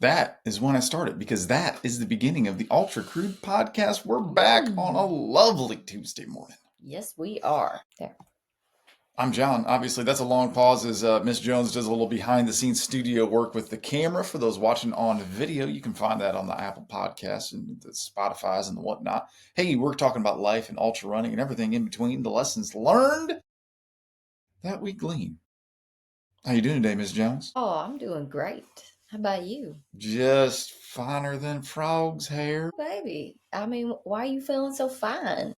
That is when I started, because that is the beginning of the Ultra Crude podcast. We're back on a lovely Tuesday morning. Yes, we are. There. I'm John. Obviously, that's a long pause as Miss Jones does a little behind-the-scenes studio work with the camera. For those watching on video, you can find that on the Apple Podcasts and the Spotify's and the whatnot. Hey, we're talking about life and ultra running and everything in between, the lessons learned that we glean. How you doing today, Miss Jones? Oh, I'm doing great. How about you? Just finer than frog's hair. Baby, I mean, why are you feeling so fine?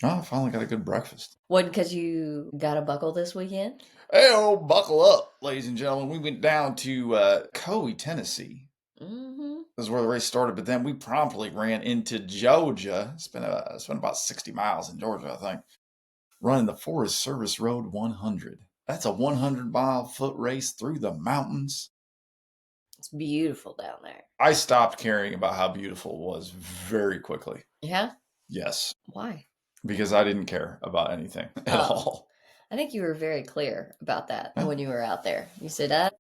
Oh, I finally got a good breakfast. Wasn't because you got a buckle this weekend? Hey, buckle up, ladies and gentlemen. We went down to Coe, Tennessee. Mm-hmm. This is where the race started, but then we promptly ran into Georgia. Spent about 60 miles in Georgia, I think, running the Forest Service Road 100. That's a 100-mile foot race through the mountains. It's beautiful down there. I stopped caring about how beautiful it was very quickly. Yeah? Yes. Why? Because I didn't care about anything at all. I think you were very clear about that when you were out there. You said, I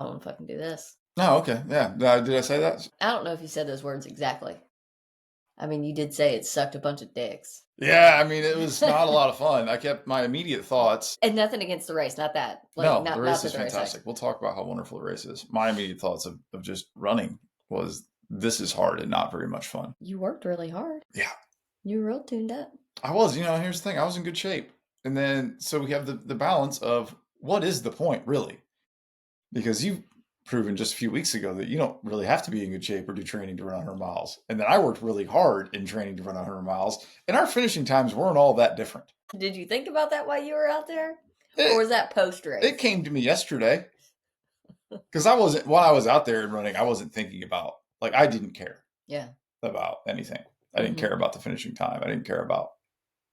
want to fucking do this. Oh, okay. Yeah. Did I say that? I don't know if you said those words exactly. I mean, you did say it sucked a bunch of dicks. Yeah, I mean, it was not a lot of fun. I kept my immediate thoughts. And nothing against the race, not that. The race is fantastic. We'll talk about how wonderful the race is. My immediate thoughts of just running was, this is hard and not very much fun. You worked really hard. Yeah. You were real tuned up. I was. Here's the thing. I was in good shape. And then, so we have the balance of, what is the point, really? Because you've proven just a few weeks ago that you don't really have to be in good shape or do training to run 100 miles. And then I worked really hard in training to run 100 miles, and our finishing times weren't all that different. Did you think about that while you were out there? Or was that post-race? It came to me yesterday. Because while I was out there and running, I wasn't thinking about, I didn't care. Yeah. About anything. I didn't care about the finishing time. I didn't care about,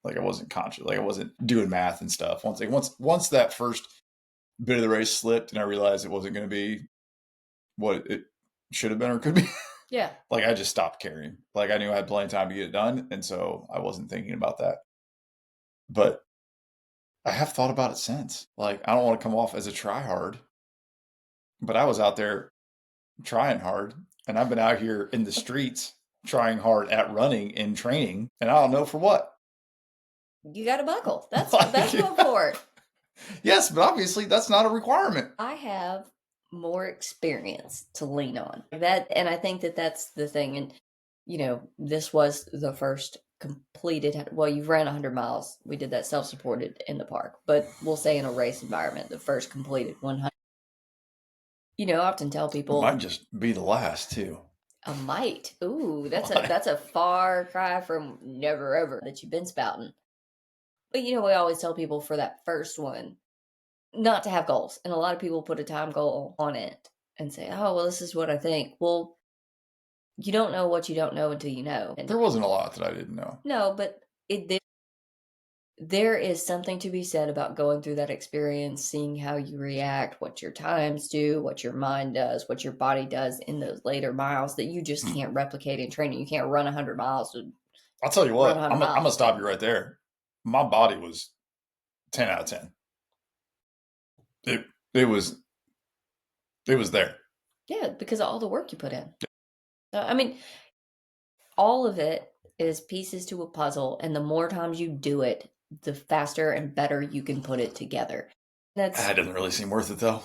I wasn't conscious. I wasn't doing math and stuff. Once that first bit of the race slipped and I realized it wasn't going to be what it should have been or could be. Yeah. I just stopped caring. I knew I had plenty of time to get it done. And so I wasn't thinking about that. But I have thought about it since. I don't want to come off as a try-hard, but I was out there trying hard, and I've been out here in the streets trying hard at running and training, and I don't know for what. You got a buckle. That's what for it. Yes, but obviously that's not a requirement. I have more experience to lean on that, and I think that's the thing. And this was the first completed. Well, you've ran 100 miles. We did that self-supported in the park, but we'll say in a race environment, the first completed 100. I often tell people, it might just be the last too. I might. Ooh, that's a far cry from never ever that you've been spouting. But we always tell people for that first one not to have goals. And a lot of people put a time goal on it and say, oh, well, this is what I think. Well, you don't know what you don't know until you know. And there wasn't a lot that I didn't know. No, but there is something to be said about going through that experience, seeing how you react, what your times do, what your mind does, what your body does in those later miles that you just can't replicate in training. You can't run 100 miles. I'll tell you what, I'm going to stop you right there. My body was 10 out of 10. It was there. Yeah, because of all the work you put in. I mean, all of it is pieces to a puzzle, and the more times you do it, the faster and better you can put it together. That doesn't really seem worth it, though.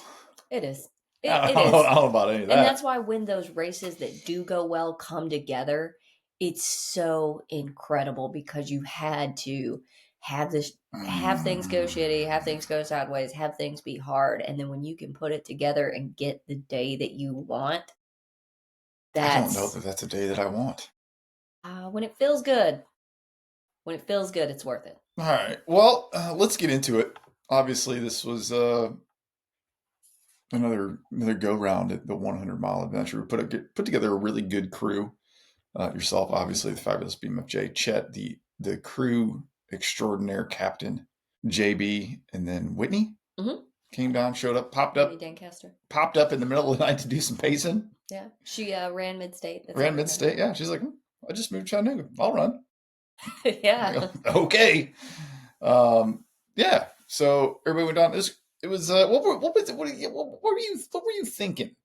It is. I don't know about any of that. And that's why when those races that do go well come together, it's so incredible, because you had to have things go shitty, have things go sideways, have things be hard. And then when you can put it together and get the day that you want, I don't know that that's a day that I want. When it feels good. When it feels good, it's worth it. All right. Well, let's get into it. Obviously, this was another go-round at the 100-mile adventure. We put together a really good crew. Yourself, obviously, the fabulous BMFJ, Chet, the crew extraordinaire captain, JB, and then Whitney came down, showed up, popped up in the middle of the night to do some pacing. Yeah, she ran mid-state. Ran mid-state, yeah. She's like, I just moved to Chattanooga. I'll run. Yeah. Okay. Yeah. So everybody went down. It was what were you thinking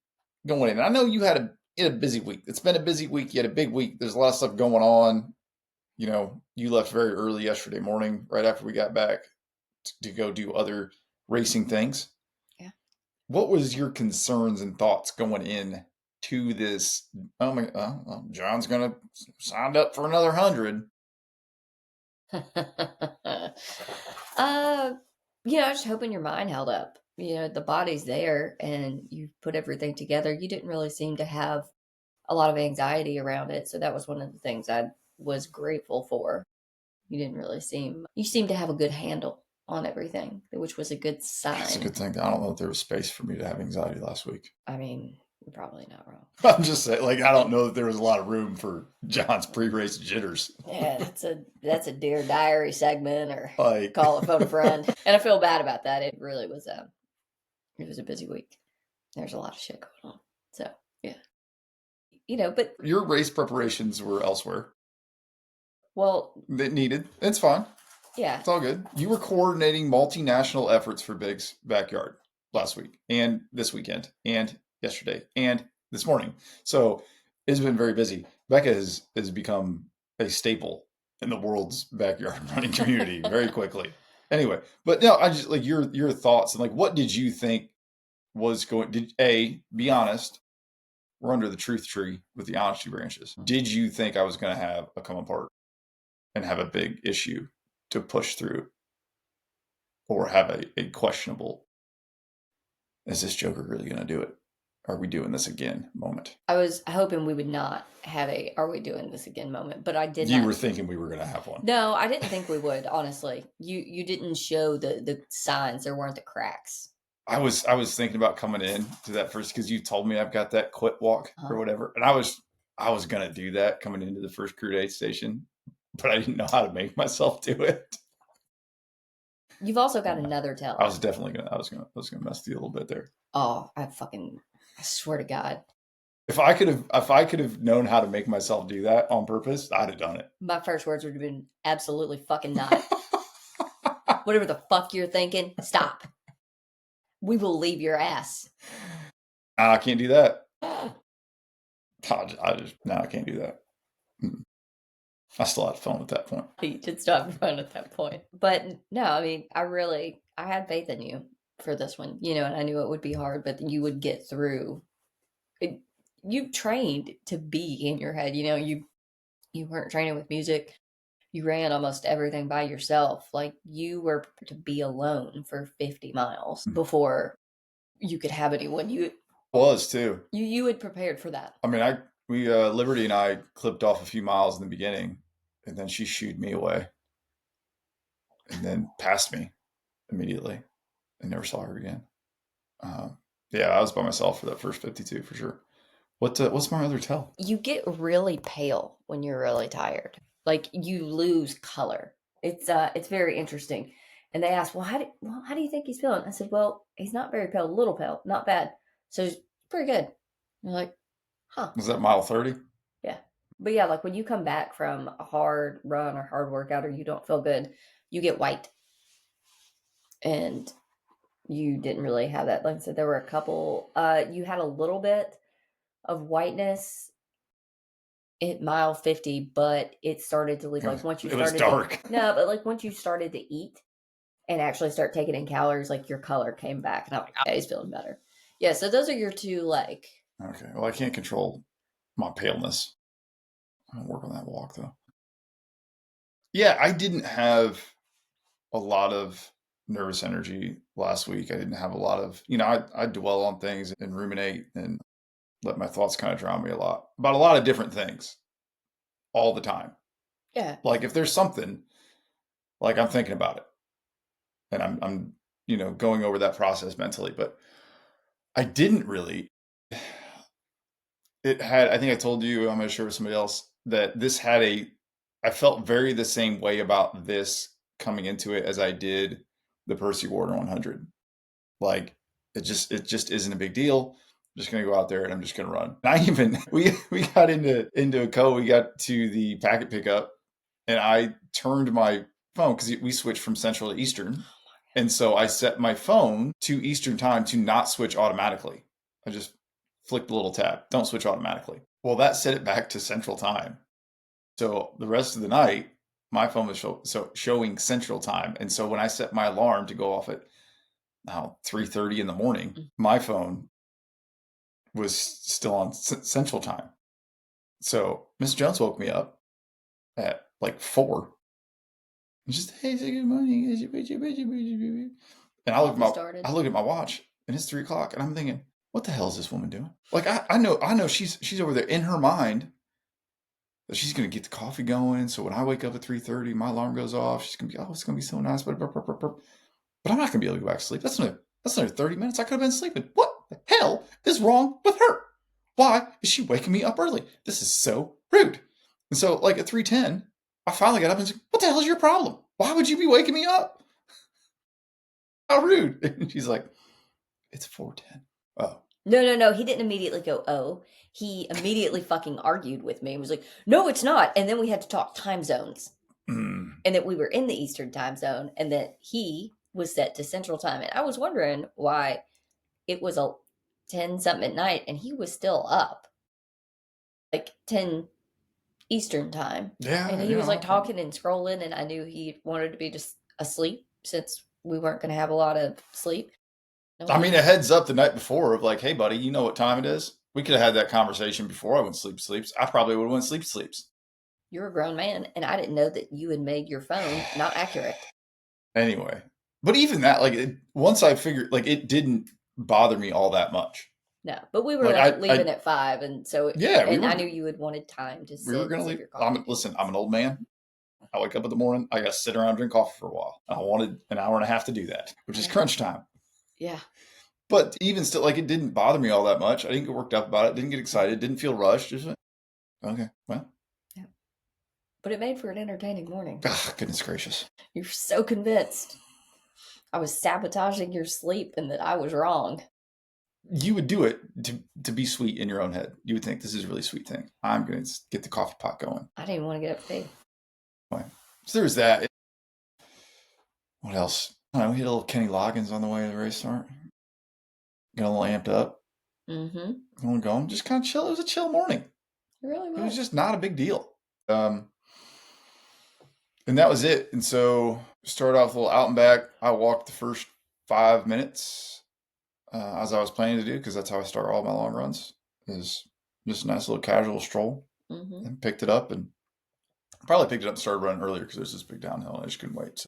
going in? I know you had a busy week. It's been a busy week. You had a big week. There's a lot of stuff going on. You know, you left very early yesterday morning, right after we got back, to go do other racing things. Yeah. What was your concerns and thoughts going in to this? Oh my, well, John's gonna sign up for another 100. Just hoping your mind held up. The body's there and you put everything together. You didn't really seem to have a lot of anxiety around it. So that was one of the things I was grateful for. You seemed to have a good handle on everything, which was a good sign. That's a good thing. I don't know if there was space for me to have anxiety last week. I mean, you're probably not wrong. I'm just saying, like, I don't know that there was a lot of room for John's pre-race jitters. Yeah, that's a Dear Diary segment, or Like, call a phone a friend. And I feel bad about that. It really was a busy week. There's a lot of shit going on. So yeah, but your race preparations were elsewhere. Well, That needed. It's fine. Yeah, it's all good. You were coordinating multinational efforts for Big's backyard last week, and this weekend, and yesterday, and this morning. So it's been very busy. Becca has become a staple in the world's backyard running community very quickly. Anyway, but no, I just like your thoughts and like what did you think was going? Be honest? We're under the truth tree with the honesty branches. Did you think I was going to have a come apart and have a big issue to push through, or have a questionable, is this Joker really going to do it? Are we doing this again moment? I was hoping we would not have a "are we doing this again" moment, but I did. You were thinking we were going to have one. No, I didn't think we would. Honestly, you didn't show the signs. There weren't the cracks. I was thinking about coming in to that first, because you told me I've got that quit walk or whatever, and I was going to do that coming into the first crude aid station, but I didn't know how to make myself do it. You've also got another tell. I was gonna mess with you a little bit there. Oh, I swear to God. If I could have known how to make myself do that on purpose, I'd have done it. My first words would have been absolutely fucking not. Whatever the fuck you're thinking, stop. We will leave your ass. I can't do that. I can't do that. I still had fun at that point. You did still have fun at that point. But no, I mean, I had faith in you for this one, and I knew it would be hard, but you would get through it. You trained to be in your head, you weren't training with music. You ran almost everything by yourself. Like, you were to be alone for 50 miles before you could have anyone. You was too. You had prepared for that. I mean, Liberty and I clipped off a few miles in the beginning, and then she shooed me away, and then passed me immediately, and never saw her again. Yeah, I was by myself for that first 52 for sure. What's my other tell? You get really pale when you're really tired. Like, you lose color. It's very interesting. And they asked, well, how do you think he's feeling? I said, well, he's not very pale, a little pale, not bad. So he's pretty good. And they're like, huh. Was that mile 30? Yeah. But yeah, like when you come back from a hard run or hard workout, or you don't feel good, you get white. And you didn't really have that. Like I said, there were a couple, you had a little bit of whiteness at mile 50, but it started to leave. Like, once you started, it was dark. But like once you started to eat and actually start taking in calories, like, your color came back, and I'm like, okay, he's feeling better. Yeah, so those are your two, like. Okay, well, I can't control my paleness. I'm gonna work on that walk though. Yeah, I didn't have a lot of nervous energy last week. I didn't have a lot of, I dwell on things and ruminate and let my thoughts kind of drown me a lot about a lot of different things all the time. Yeah. Like, if there's something, like, I'm thinking about it, and I'm going over that process mentally, but I didn't really. I think I told you, I'm going to share with somebody else, that this had I felt very the same way about this coming into it as I did the Percy Warden 100. Like, it just isn't a big deal. I'm just going to go out there and I'm just going to run. And we got into a co. We got to the packet pickup, and I turned my phone, because we switched from Central to Eastern. And so I set my phone to Eastern time to not switch automatically. I just flick the little tab. Don't switch automatically. Well, that set it back to Central Time. So the rest of the night, my phone was showing Central Time. And so when I set my alarm to go off at 3:30 in the morning, my phone was still on Central Time. So Miss Jones woke me up at like 4. And just, hey, say good morning. And I look at my watch, and it's 3:00, and I'm thinking, what the hell is this woman doing? Like I know she's over there in her mind that she's gonna get the coffee going. So when I wake up at 3:30, my alarm goes off. She's gonna be, oh, it's gonna be so nice. But I'm not gonna be able to go back to sleep. That's another 30 minutes. I could have been sleeping. What the hell is wrong with her? Why is she waking me up early? This is so rude. And so, like at 3:10, I finally got up and said, what the hell is your problem? Why would you be waking me up? How rude. And she's like, it's 4:10. Oh. No. He didn't immediately go, oh. He immediately fucking argued with me and was like, no, it's not. And then we had to talk time zones. And that we were in the Eastern time zone and that he was set to Central Time. And I was wondering why it was 10 something at night and he was still up. Like 10 Eastern Time. Yeah. And he was like talking and scrolling, and I knew he wanted to be just asleep since we weren't going to have a lot of sleep. I mean, a heads up the night before of like, hey, buddy, you know what time it is? We could have had that conversation before I went sleeps. I probably would have went sleeps. You're a grown man, and I didn't know that you had made your phone not accurate. Anyway, but even that, like, once I figured, like, it didn't bother me all that much. No, but we were like leaving at 5, and so I knew you had wanted time to sit. We were going to leave. Listen, I'm an old man. I wake up in the morning. I got to sit around and drink coffee for a while. I wanted an hour and a half to do that, which is crunch time. Yeah. But even still, like, it didn't bother me all that much. I didn't get worked up about it. Didn't get excited. Didn't feel rushed. Just went, okay, well. Yeah. But it made for an entertaining morning. Oh, goodness gracious. You're so convinced I was sabotaging your sleep and that I was wrong. You would do it to be sweet in your own head. You would think, this is a really sweet thing. I'm going to get the coffee pot going. I didn't even want to get up to pee. Fine. So there's that. What else? I don't know, we hit a little Kenny Loggins on the way to the race start. Got a little amped up. Mm-hmm. Going. Just kind of chill. It was a chill morning. It really was. It was just not a big deal. And that was it. And so started off a little out and back. I walked the first 5 minutes as I was planning to do, because that's how I start all my long runs, is just a nice little casual stroll. Mm-hmm. And picked it up, and probably picked it up and started running earlier because there's this big downhill and I just couldn't wait. So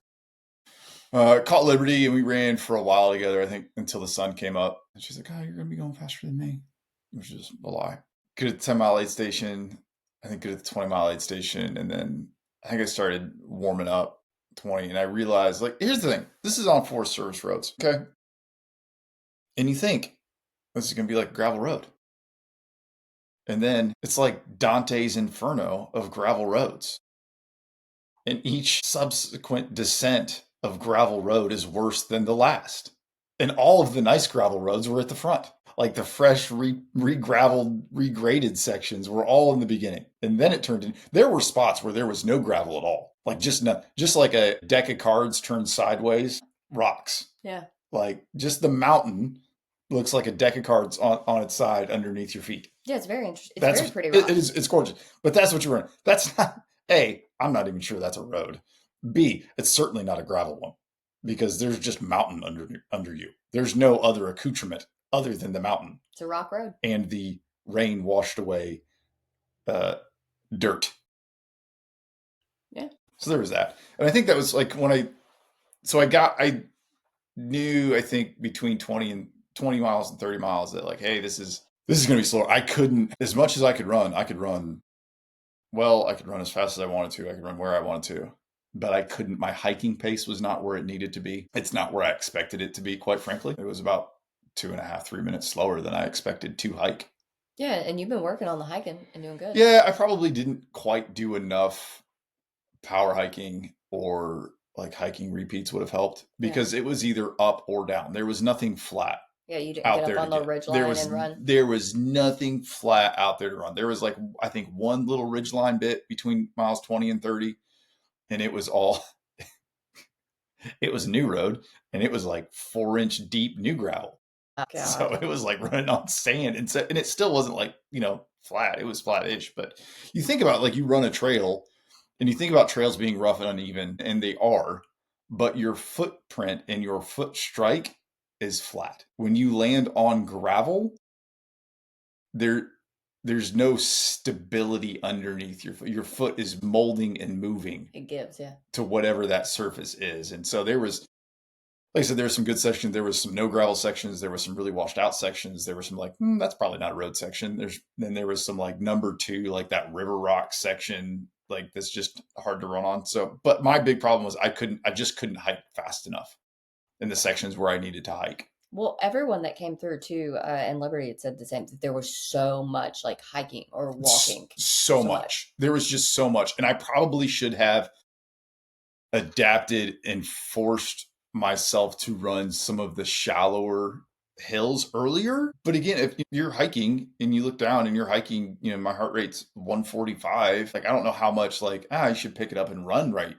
caught Liberty, and we ran for a while together, I think, until the sun came up. And she's like, oh, you're going to be going faster than me, which is a lie. Good at the 10-mile aid station. I think good at the 20-mile aid station. And then I think I started warming up 20, and I realized, like, here's the thing. This is on Forest Service roads, okay? And you think this is going to be like a gravel road. And then it's like Dante's Inferno of gravel roads. And each subsequent descent of gravel road is worse than the last. And all of the nice gravel roads were at the front. Like the fresh, re-graveled, regraded sections were all in the beginning. And then it turned in. There were spots where there was no gravel at all. Like just like a deck of cards turned sideways, rocks. Yeah. Like just the mountain looks like a deck of cards on its side underneath your feet. Yeah, it's very interesting. It's very pretty rock. It's gorgeous. But that's what you were in. That's not, A, I'm not even sure that's a road. B, it's certainly not a gravel one, because there's just mountain under you. There's no other accoutrement other than the mountain. It's a rock road. And the rain washed away dirt. Yeah. So there was that. And I think that was like when I knew, I think between 20 miles and 30 miles that like, hey, this is going to be slower. I couldn't, as much as I could run as fast as I wanted to. I could run where I wanted to. But I couldn't, my hiking pace was not where it needed to be. It's not where I expected it to be, quite frankly. It was about 2.5, 3 minutes slower than I expected to hike. Yeah, and you've been working on the hiking and doing good. Yeah, I probably didn't quite do enough power hiking, or like hiking repeats would have helped, because it was either up or down. There was nothing flat. Yeah, you didn't get up on the ridge line and run. There was nothing flat out there to run. There was like, I think, one little ridge line bit between miles 20 and 30. And it was all, it was new road, and it was like 4-inch deep new gravel. Oh, So God. it was like running on sand. And it still wasn't like, flat. It was flat-ish. But you think about like you run a trail and you think about trails being rough and uneven, and they are, but your footprint and your foot strike is flat. When you land on gravel, there there's no stability underneath your foot. Your foot is molding and moving It gives, yeah. to whatever that surface is. And so there was, like I said, there were some good sections. There was some no gravel sections. There was some really washed out sections. There was some like, that's probably not a road section. Then there was some like number two, like that river rock section, like that's just hard to run on. So, but my big problem was I just couldn't hike fast enough in the sections where I needed to hike. Well, everyone that came through too in Liberty had said the same, that there was so much like hiking or walking. So So much. much. There was just so much. And I probably should have adapted and forced myself to run some of the shallower hills earlier. But again, if you're hiking and you look down and you're hiking, my heart rate's 145. Like I don't know how much like I should pick it up and run right.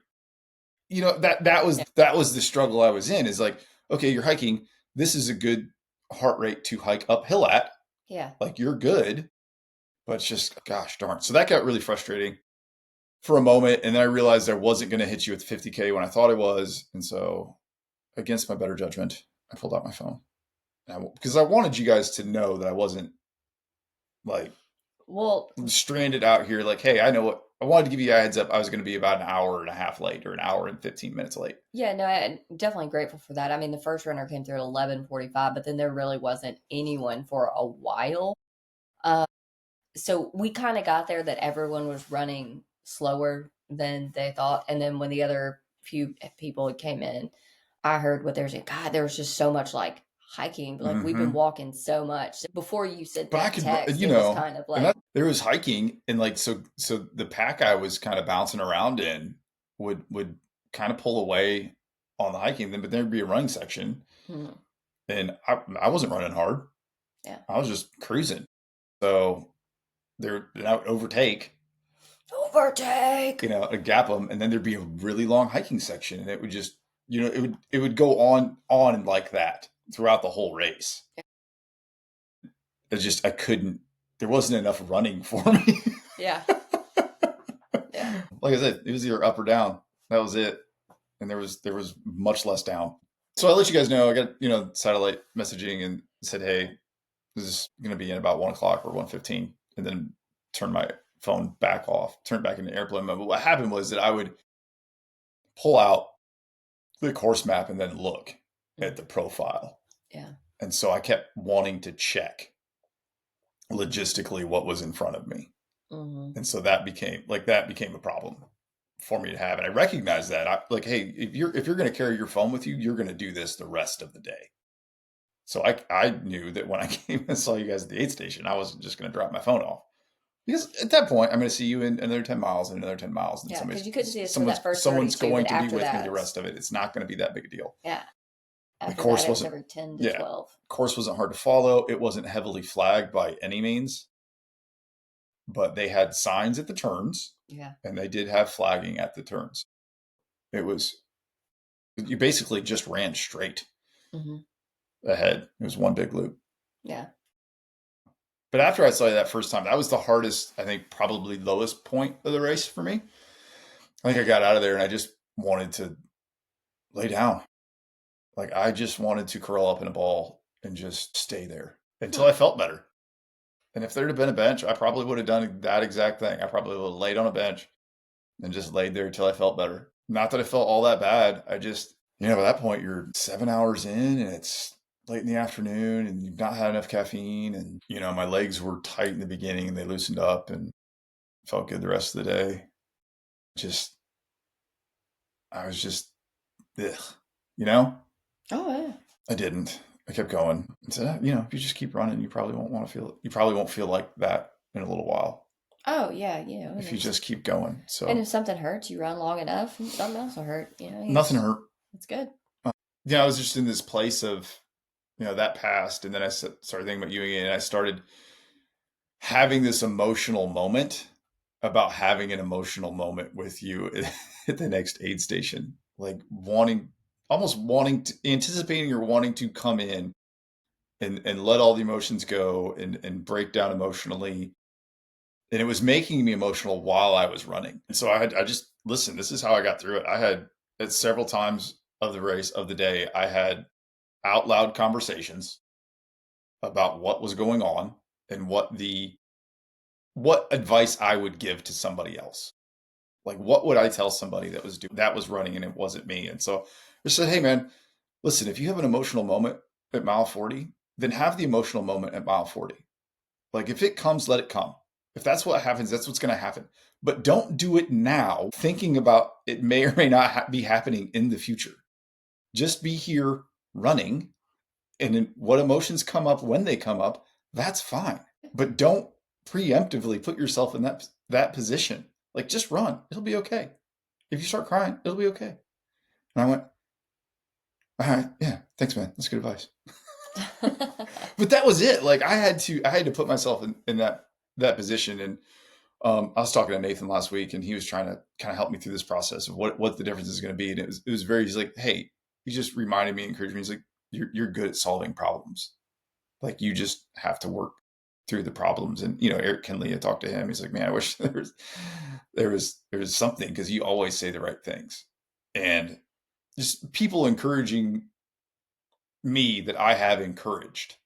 Yeah. That was the struggle I was in, is like, okay, you're hiking. This is a good heart rate to hike uphill at. Yeah. Like you're good, but it's just gosh darn. So that got really frustrating for a moment, and then I realized I wasn't going to hit you with 50K when I thought I was, and so against my better judgment, I pulled out my phone because I wanted you guys to know that I wasn't like Well, stranded out here. Like, hey, I know what I wanted to give you a heads up. I was going to be about an hour and a half late, or an hour and 15 minutes late. yeah, no, I'm definitely grateful for that. I mean, the first runner came through at 11:45, but then there really wasn't anyone for a while. Uh, so we kind of got there that everyone was running slower than they thought. And then when the other few people came in, I heard what they were saying. God, there was just so much like hiking. Like we've been walking so much. Before you said But I that could, text, it was kind of and like, there was hiking, and like so the pack I was kind of bouncing around in would kind of pull away on the hiking, then but there'd be a running section, hmm, and I wasn't running hard. yeah, I was just cruising. So I would overtake. a gap them, and then there'd be a really long hiking section, and it would just, it would go on like that throughout the whole race. It's just, I couldn't, there wasn't enough running for me. Yeah. Yeah. Like I said, it was either up or down. That was it. And there was much less down. So I let you guys know, I got, satellite messaging and said, hey, this is going to be in about 1 o'clock or 1:15, and then turn my phone back off, turn it back into airplane mode. But what happened was that I would pull out the course map and then look at the profile. Yeah. And so I kept wanting to check logistically what was in front of me. Mm-hmm. And so that became a problem for me to have. And I recognize that. Hey, if you're going to carry your phone with you, you're going to do this the rest of the day. So I knew that when I came and saw you guys at the aid station, I wasn't just going to drop my phone off. Because at that point, I'm going to see you in another 10 miles and another 10 miles. And Yeah, because you couldn't see us for that first 32, someone's going but to be after with me that, the rest of it. It's not going to be that big a deal. yeah. The After course that, it was wasn't, every 10 to 12. course wasn't hard to follow. It wasn't heavily flagged by any means, but they had signs at the turns. Yeah. And they did have flagging at the turns. You basically just ran straight ahead. It was one big loop. Yeah. But after I saw you that first time, that was the hardest, I think, probably lowest point of the race for me. I think I got out of there and I just wanted to lay down. Like I just wanted to curl up in a ball and just stay there until I felt better. And if there'd have been a bench, I probably would have done that exact thing. I probably would have laid on a bench and just laid there until I felt better. Not that I felt all that bad. I just, by that point, you're 7 hours in and it's late in the afternoon and you've not had enough caffeine. And, my legs were tight in the beginning and they loosened up and felt good the rest of the day. I was just, ugh, Oh, yeah. I didn't. I kept going and said, if you just keep running, you probably won't feel like that in a little while. Oh, yeah, if you just keep going. So, and if something hurts, you run long enough, something else will hurt. Nothing hurt. It's good. I was just in this place of, that passed, and then I started thinking about you again, and I started having this emotional moment about having an emotional moment with you at the next aid station, like almost wanting to, anticipating or wanting to come in and let all the emotions go and break down emotionally. And it was making me emotional while I was running. And so I just, listen, this is how I got through it. I had at several times of the race of the day, I had out loud conversations about what was going on and what advice I would give to somebody else. Like, what would I tell somebody that was running and it wasn't me? And so I said, hey man, listen, if you have an emotional moment at mile 40, then have the emotional moment at mile 40. Like, if it comes, let it come. If that's what happens, that's what's going to happen. But don't do it now thinking about it may or may not be happening in the future. Just be here running, and what emotions come up when they come up, that's fine. But don't preemptively put yourself in that position. Like, just run. It'll be okay. If you start crying, it'll be okay. And I went, all right, yeah, thanks, man. That's good advice. But that was it. Like, I had to put myself in that position. And I was talking to Nathan last week, and he was trying to kind of help me through this process of what the difference is going to be. And it was very, he's like, hey, he just reminded me, encouraged me. He's like, you're good at solving problems. Like, you just have to work through the problems. And, Eric Kinley, I talked to him. He's like, man, I wish there was something, because you always say the right things. And just people encouraging me that I have encouraged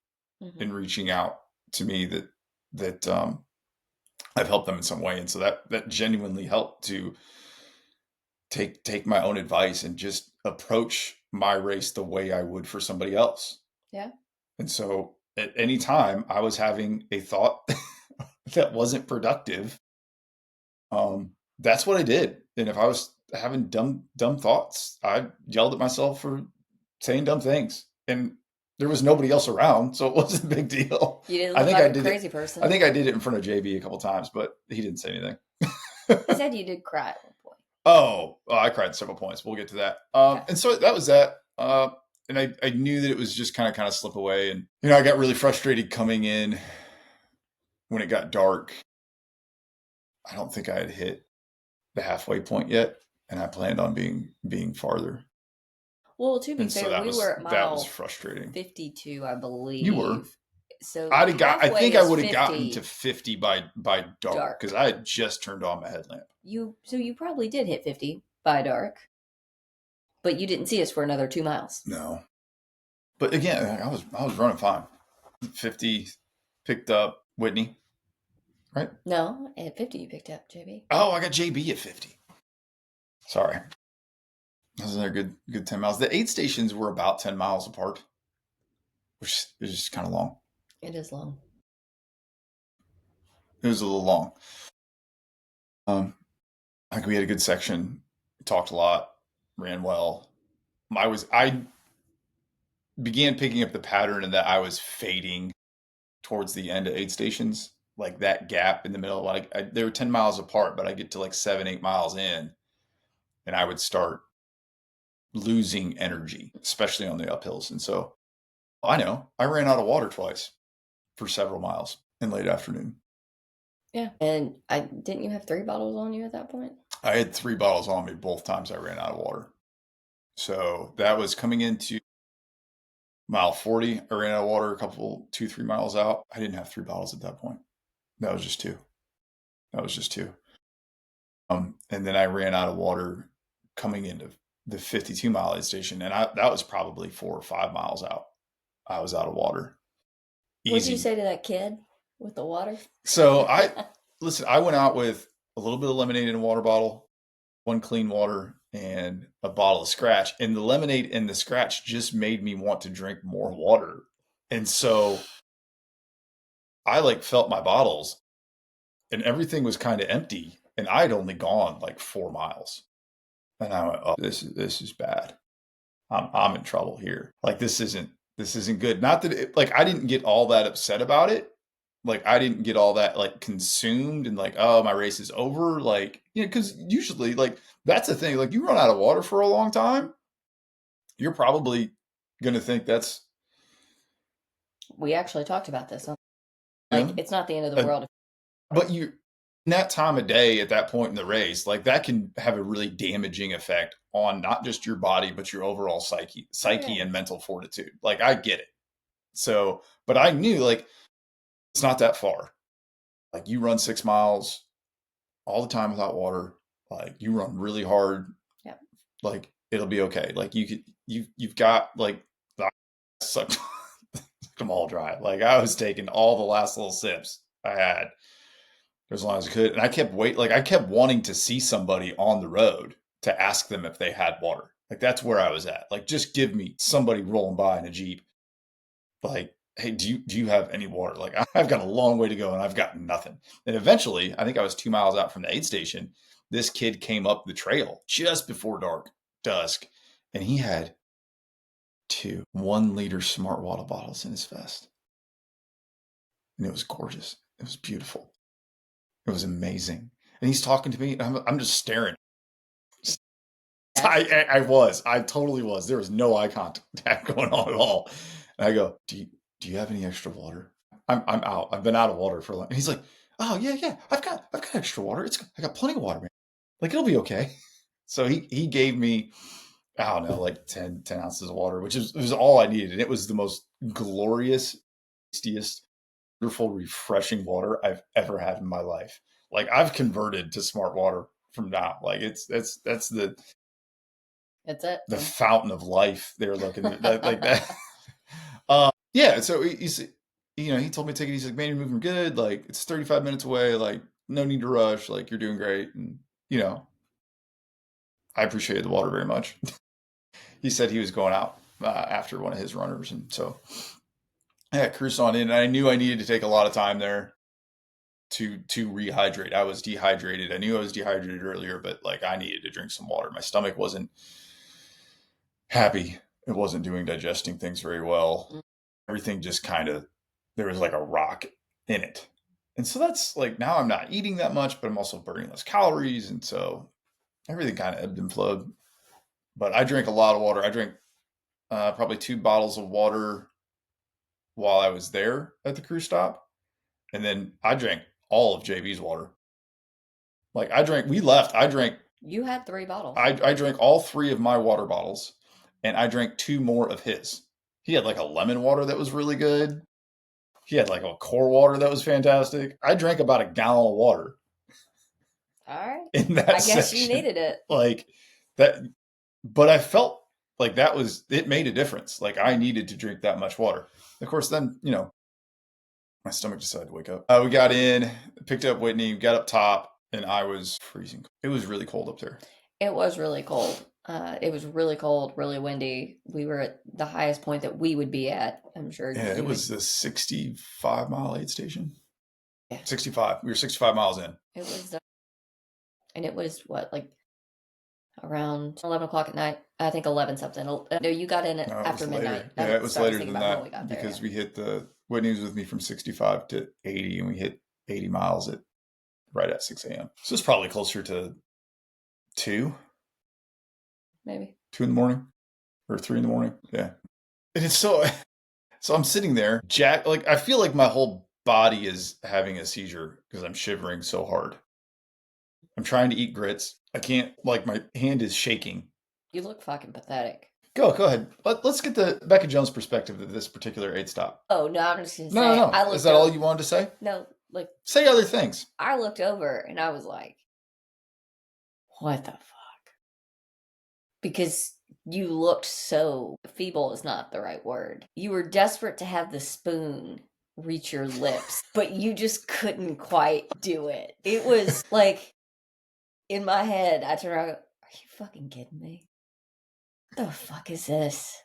in reaching out to me that I've helped them in some way. And so that genuinely helped to take my own advice and just approach my race the way I would for somebody else. Yeah. And so at any time I was having a thought that wasn't productive, that's what I did. And if I was having dumb thoughts, I yelled at myself for saying dumb things. And there was nobody else around, so it wasn't a big deal. You didn't look like a crazy person. I think I did it in front of JB a couple times, but he didn't say anything. He said you did cry at one point. Oh, I cried several points. We'll get to that. Okay. And so that was that. And I knew that it was just kind of slip away. And, I got really frustrated coming in when it got dark. I don't think I had hit the halfway point yet, and I planned on being farther. Well, to be fair, were at mile that was frustrating. 52, I believe. You were. So I think I would have gotten to 50 by dark, because I had just turned on my headlamp. So you probably did hit 50 by dark, but you didn't see us for another 2 miles. No, but again, I was running fine. 50 picked up Whitney, right? No, at 50 you picked up JB. Oh, I got JB at 50. Sorry. That was another good 10 miles. The aid stations were about 10 miles apart, which is just kind of long. It is long. It was a little long. I think we had a good section. We talked a lot, ran well. I began picking up the pattern in that I was fading towards the end of aid stations. Like, that gap in the middle, they were 10 miles apart, but I get to 7-8 miles in, and I would start losing energy, especially on the uphills. And so I ran out of water twice for several miles in late afternoon. Yeah. And didn't you have 3 bottles on you at that point? I had 3 bottles on me both times I ran out of water. So that was coming into mile 40. I ran out of water 2-3 miles out. I didn't have 3 bottles at that point. That was just 2. And then I ran out of water coming into the 52-mile aid station. And that was probably 4 or 5 miles out. I was out of water. Easy. What did you say to that kid with the water? So I went out with a little bit of lemonade in a water bottle, 1 clean water, and a bottle of Scratch. And the lemonade and the Scratch just made me want to drink more water. And so I felt my bottles, and everything was kind of empty. And I'd only gone 4 miles. And I went, oh, this is bad. I'm in trouble here. This isn't good. Not that I didn't get all that upset about it. I didn't get all that consumed and oh, my race is over. Because usually that's the thing. You run out of water for a long time, you're probably going to think that's. We actually talked about this. It's not the end of the world. But in that time of day at that point in the race, that can have a really damaging effect on not just your body, but your overall psyche and mental fortitude. I get it. So, but I knew like it's not that far. Like you run 6 miles all the time without water. Like you run really hard. Yep. Like it'll be okay. Like you've got like I sucked them all dry. Like I was taking all the last little sips I had as long as I could, and I kept wanting to see somebody on the road to ask them if they had water. Like that's where I was at. Like just give me somebody rolling by in a Jeep. Like, hey, do you have any water? Like I've got a long way to go and I've got nothing. And eventually, I think I was 2 miles out from the aid station. This kid came up the trail just before dusk, and he had two 1 liter smart water bottles in his vest. And it was gorgeous. It was beautiful. It was amazing. And he's talking to me. And I'm just staring. I totally was. There was no eye contact going on at all. And I go, do you have any extra water? I'm out. I've been out of water for a long. And he's like, oh yeah. I've got extra water. I got plenty of water, man. Like it'll be okay. So he gave me, I don't know, like 10 ounces of water, which was all I needed. And it was the most glorious, tastiest, wonderful, refreshing water I've ever had in my life. Like I've converted to smart water from now. Like that's the That's it. fountain of life they're looking at like that. Yeah. So he told me to take it. He's like, man, you're moving good. Like it's 35 minutes away. Like no need to rush. Like you're doing great. And I appreciated the water very much. He said he was going out after one of his runners. And so I cruised on in, and I knew I needed to take a lot of time there to rehydrate. I was dehydrated. I knew I was dehydrated earlier, but like I needed to drink some water. My stomach wasn't happy. It wasn't digesting things very well. Everything just there was like a rock in it. And so that's like, now I'm not eating that much, but I'm also burning less calories. And so everything kind of ebbed and flowed. But I drank a lot of water. I drank probably 2 bottles of water while I was there at the cruise stop. And then I drank all of JB's water. Like we left. You had 3 bottles. I drank all 3 of my water bottles, and I drank 2 more of his. He had like a lemon water that was really good. He had like a core water that was fantastic. I drank about a gallon of water. All right. In that I guess you needed it. Like that, but I felt like it made a difference. Like I needed to drink that much water. Of course, then, my stomach decided to wake up. We got in, picked up Whitney, got up top, and I was freezing. It was really cold up there. It was really cold. It was really cold, really windy. We were at the highest point that we would be at, I'm sure. Yeah, it was the 65-mile aid station. Yeah. 65. We were 65 miles in. It was, and it was what, like around 11 o'clock at night? I think 11 something. No, you got in after midnight. Yeah, it was later than that because we hit Whitney was with me from 65 to 80, and we hit 80 miles right at 6 a.m. So it's probably closer to 2. Maybe 2 in the morning or 3 in the morning. Yeah. And it's so I'm sitting there, like I feel like my whole body is having a seizure because I'm shivering so hard. I'm trying to eat grits. I can't, like my hand is shaking. You look fucking pathetic. Go ahead. Let's get the Becca Jones perspective of this particular aid stop. Oh, no, I'm just going to say. No. Is that all you wanted to say? No, like. Say other things. I looked over and I was like, what the fuck? Because you looked so feeble is not the right word. You were desperate to have the spoon reach your lips, but you just couldn't quite do it. It was like, in my head, I turned around and go, are you fucking kidding me? What the fuck is this?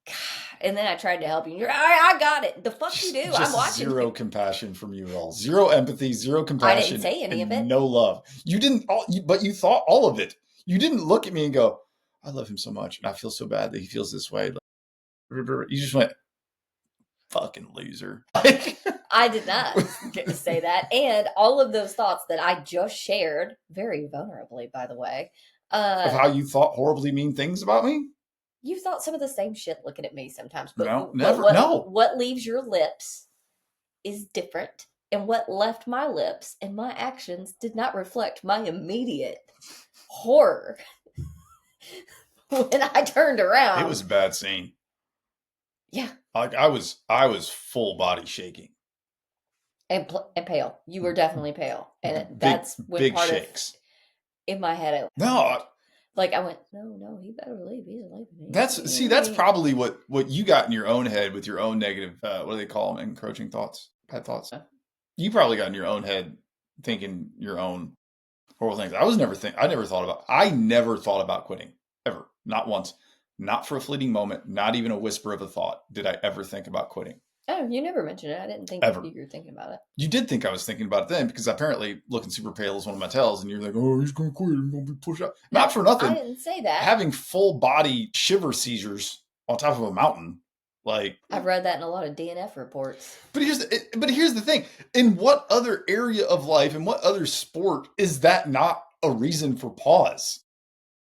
God. And then I tried to help you. You're, I got it. The fuck you do? I'm watching. Zero compassion from you at all. Zero empathy. Zero compassion. I didn't say any of it. No love. You didn't. But you thought all of it. You didn't look at me and go, "I love him so much, and I feel so bad that he feels this way." You just went, "Fucking loser." I did not get to say that, and all of those thoughts that I just shared, very vulnerably, by the way, of how you thought horribly mean things about me. You thought some of the same shit looking at me sometimes. But no, never. No. What leaves your lips is different. And what left my lips and my actions did not reflect my immediate horror when I turned around. It was a bad scene. Yeah. Like I was full body shaking. And pale. You were definitely pale, and Big that's when big part of shakes. in my head, No, like I went, no, he better leave. He's leaving. that's probably what you got in your own head with your own negative. What do they call them? Encroaching thoughts, bad thoughts. You probably got in your own head thinking your own horrible things. I never thought about quitting ever, not once, not for a fleeting moment, not even a whisper of a thought did I ever think about quitting Oh, you never mentioned it. I didn't think ever. you were thinking about it. You did think I was thinking about it then because apparently looking super pale is one of my tells, and you're like, oh, he's gonna quit, he's gonna be pushed out. No, Not for I nothing. didn't say that. Having full body shiver seizures on top of a mountain, like I've read that in a lot of DNF reports. But here's the thing. In what other area of life, in what other sport is that not a reason for pause?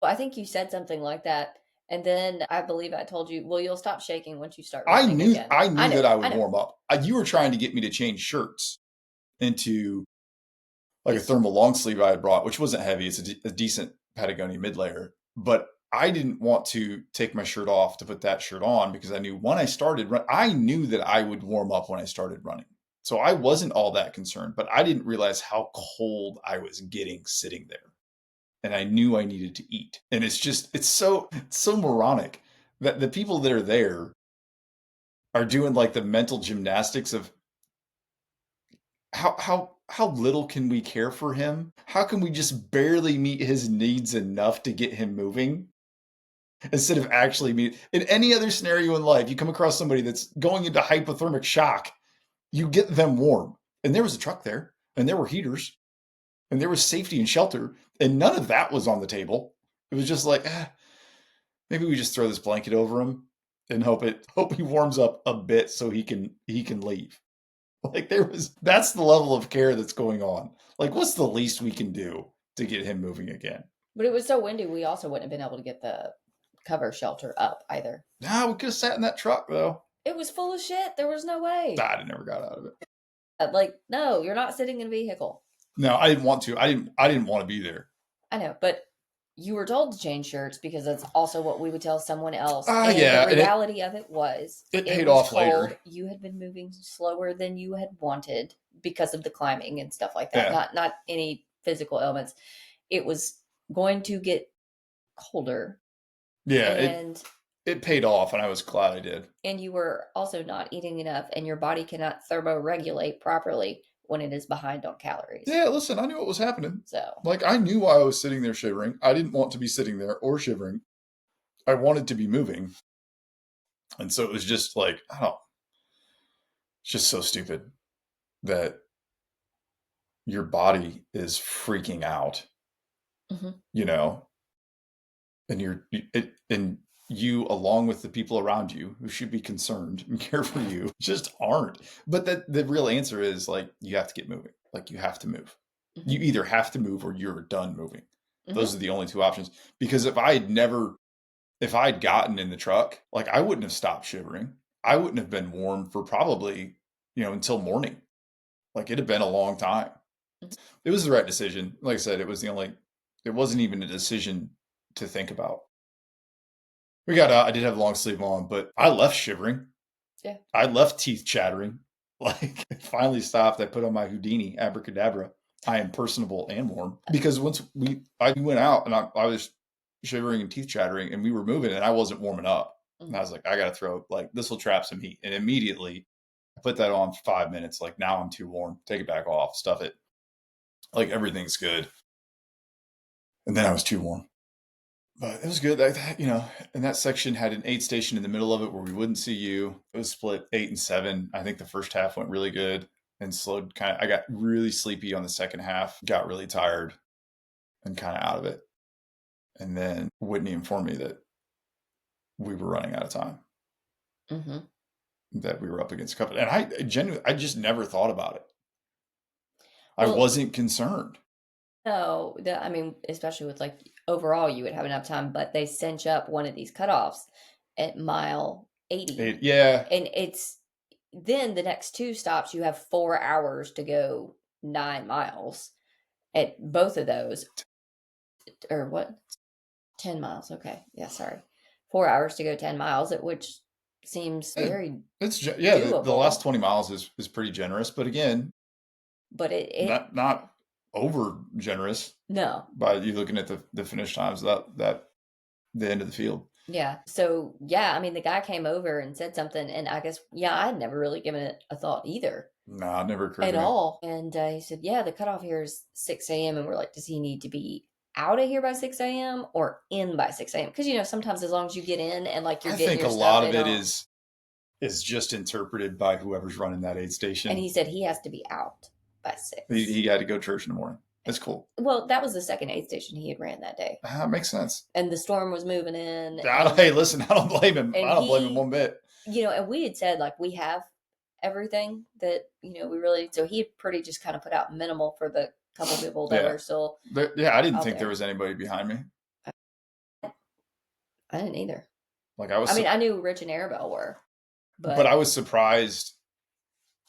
Well, I think you said something like that, and then I believe I told you, well, you'll stop shaking once you start I running knew again. I knew know, that I would know. warm up. You were trying to get me to change shirts into like a thermal long sleeve I had brought, which wasn't heavy. It's a decent Patagonia mid layer, but I didn't want to take my shirt off to put that shirt on because I knew when I started I knew that I would warm up when I started running. So I wasn't all that concerned, but I didn't realize how cold I was getting sitting there. And I knew I needed to eat. And it's so moronic that the people that are there are doing like the mental gymnastics of how little can we care for him? How can we just barely meet his needs enough to get him moving? Instead of actually meet in any other scenario in life, you come across somebody that's going into hypothermic shock, you get them warm. And there was a truck there, and there were heaters, and there was safety and shelter, and none of that was on the table. It was just like, maybe we just throw this blanket over him and hope he warms up a bit so he can leave. Like that's the level of care that's going on. Like, what's the least we can do to get him moving again? But it was so windy, we also wouldn't have been able to get the cover shelter up either. Nah, we could have sat in that truck though. It was full of shit. There was no way. I never got out of it. Like, no, you're not sitting in a vehicle. No, I didn't want to. I didn't want to be there. I know, but you were told to change shirts because that's also what we would tell someone else. Yeah. The reality of it was it paid off cold. later. You had been moving slower than you had wanted because of the climbing and stuff like that. Yeah. Not any physical ailments. It was going to get colder. Yeah, and it paid off, and I was glad I did. And you were also not eating enough, and your body cannot thermoregulate properly when it is behind on calories. Yeah, listen, I knew what was happening. So, like, I knew why I was sitting there shivering. I didn't want to be sitting there or shivering. I wanted to be moving. And so it was just like, I don't know. It's just so stupid that your body is freaking out, you know, and and you, along with the people around you who should be concerned and care for you, just aren't. But the real answer is like, you have to get moving. Like, you have to move. You either have to move or you're done moving. Those are the only two options. Because if I'd gotten in the truck, like, I wouldn't have stopped shivering. I wouldn't have been warm for probably, until morning. Like, it'd have been a long time. It was the right decision. Like I said, it wasn't even a decision to think about. We got out. I did have a long sleeve on, but I left shivering. Yeah. I left teeth chattering. Like, it finally stopped. I put on my Houdini abracadabra. I am personable and warm. Because once I went out and I was shivering and teeth chattering, and we were moving, and I wasn't warming up. And I was like, I got to throw, like, this will trap some heat. And immediately I put that on for 5 minutes. Like, now I'm too warm. Take it back off. Stuff it. Like, everything's good. And then I was too warm. But it was good. And that section had an aid station in the middle of it where we wouldn't see you. It was split 8 and 7. I think the first half went really good and slowed I got really sleepy on the second half, got really tired and kind of out of it. And then Whitney informed me that we were running out of time. That we were up against a couple. And I just never thought about it. Well, I wasn't concerned. No, I mean, especially with like overall, you would have enough time, but they cinch up one of these cutoffs at mile 80. Yeah. And then the next 2 stops, you have 4 hours to go 9 miles at both of those. Or what? 10 miles. Okay. Yeah, sorry. 4 hours to go 10 miles, at which seems very It's the doable. last 20 miles is pretty generous, but again, But not over generous no. by you looking at the finish times that the end of the field. Yeah. So, yeah, I mean, the guy came over and said something, and I guess, yeah, I had never really given it a thought either Nah, it never occurred at to me. all. And he said, yeah, the cutoff here is 6 a.m. And we're like, does he need to be out of here by 6 a.m. or in by 6 a.m.? Because, sometimes as long as you get in and like you're I getting think your a stuff lot of in it all. is just interpreted by whoever's running that aid And station. he said he has to be out by 6. He got to go to church in the morning. That's cool. Well, that was the second aid station he had ran that day. That makes sense. And the storm was moving in. Hey, listen, I don't blame him. And I don't blame him one bit. and we had said, like, we have everything that, we really, so he had pretty just kind of put out minimal for the couple people that are still. I didn't think there. there was anybody behind me. I didn't either. Like I knew Rich and Arabelle were. But I was surprised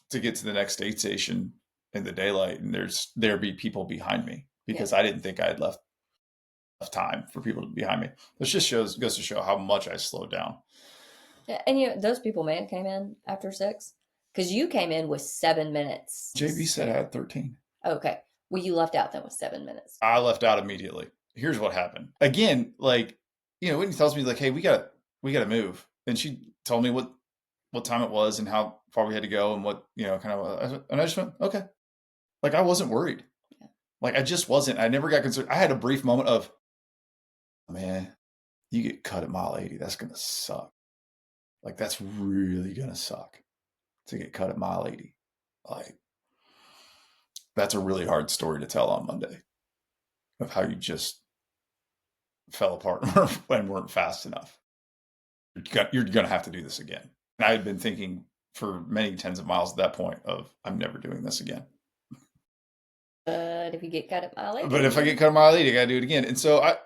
to get to the next aid station in the daylight and there'd be people behind me because I didn't think I had left time for people behind me. This just goes to show how much I slowed down. Yeah, and those people came in after 6 because you came in with 7 minutes. JB said I had 13. Okay. Well, you left out then with 7 minutes. I left out immediately. Here's what happened. Again, like, Whitney tells me, like, hey, we gotta move. And she told me what time it was and how far we had to go and what, and I just went, okay. Like, I wasn't worried. Yeah. Like, I just wasn't. I never got concerned. I had a brief moment of, man, you get cut at mile 80. That's going to suck. Like, that's really going to suck to get cut at mile 80. Like, that's a really hard story to tell on Monday of how you just fell apart and weren't fast enough. You're going to have to do this again. And I had been thinking for many tens of miles at that point of, I'm never doing this again. But if you get cut at mile 80. But if I get cut at mile 80, I got to do it again. And so I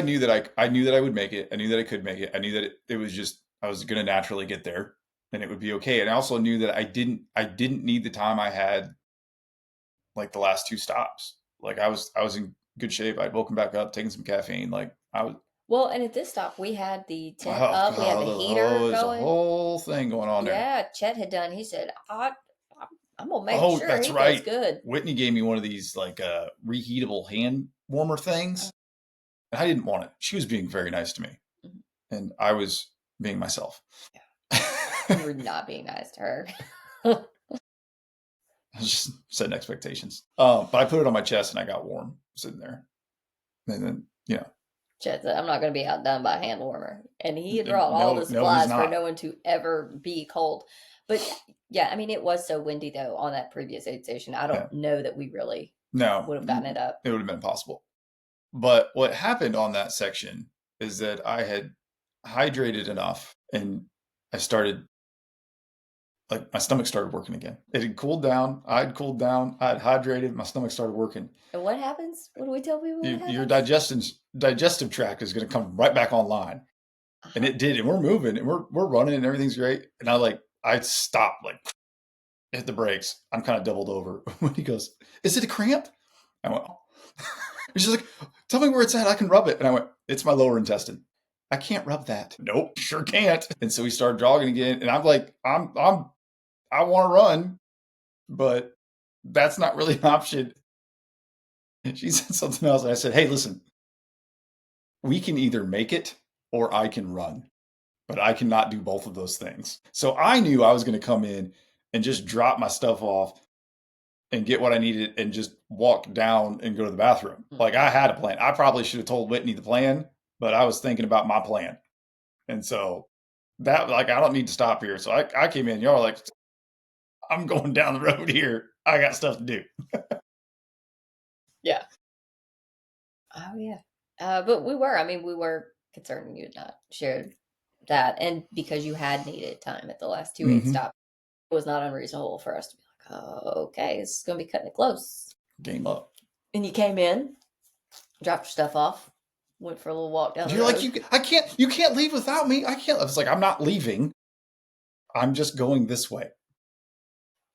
knew that I knew that I would make it. I knew that I could make it. I knew that it was just, I was going to naturally get there and it would be okay. And I also knew that I didn't need the time I had like the last 2 stops. Like I was in good shape. I'd woken back up, taken some caffeine. Like I was. Well, and at this stop, we had the tent up. We had the heater going. There's a whole thing going on there. Yeah, Chet had done. He said, I'm going to make sure that's he right. does good. Whitney gave me one of these like reheatable hand warmer things. And I didn't want it. She was being very nice to me. Mm-hmm. And I was being myself. Yeah. You were not being nice to her. I was just setting expectations. But I put it on my chest and I got warm sitting there. And then, Chet said, I'm not going to be outdone by a hand warmer. And he had brought all the supplies for no one to ever be cold. But yeah, I mean, it was so windy though on that previous aid station. I don't know that we really would have gotten it up. It would have been possible. But what happened on that section is that I had hydrated enough and I started, like, my stomach started working again. It had cooled down. I had cooled down. I had hydrated. My stomach started working. And what happens? What do we tell people? Your digestive tract is going to come right back online. Uh-huh. And it did. And we're moving and we're running and everything's great. And I stopped, like, hit the brakes. I'm kind of doubled over. When he goes, is it a cramp? I went, oh. She's like, tell me where it's at. I can rub it. And I went, it's my lower intestine. I can't rub that. Nope, sure can't. And so we started jogging again. And I'm like, I want to run, but that's not really an option. And she said something else. And I said, hey, listen, we can either make it or I can run, but I cannot do both of those things. So I knew I was going to come in and just drop my stuff off and get what I needed and just walk down and go to the bathroom. Like I had a plan. I probably should have told Whitney the plan, but I was thinking about my plan. And so that, like, I don't need to stop here. So I came in, y'all were like, I'm going down the road here. I got stuff to do. Yeah. Oh yeah. But we were concerned you had not shared that. And because you had needed time at the last 2 aid stops, it was not unreasonable for us to be like, oh, okay, it's going to be cutting it close. Game up. And you came in, dropped your stuff off, went for a little walk down the road. You're like, you can't leave without me. I can't. I was like, I'm not leaving. I'm just going this way.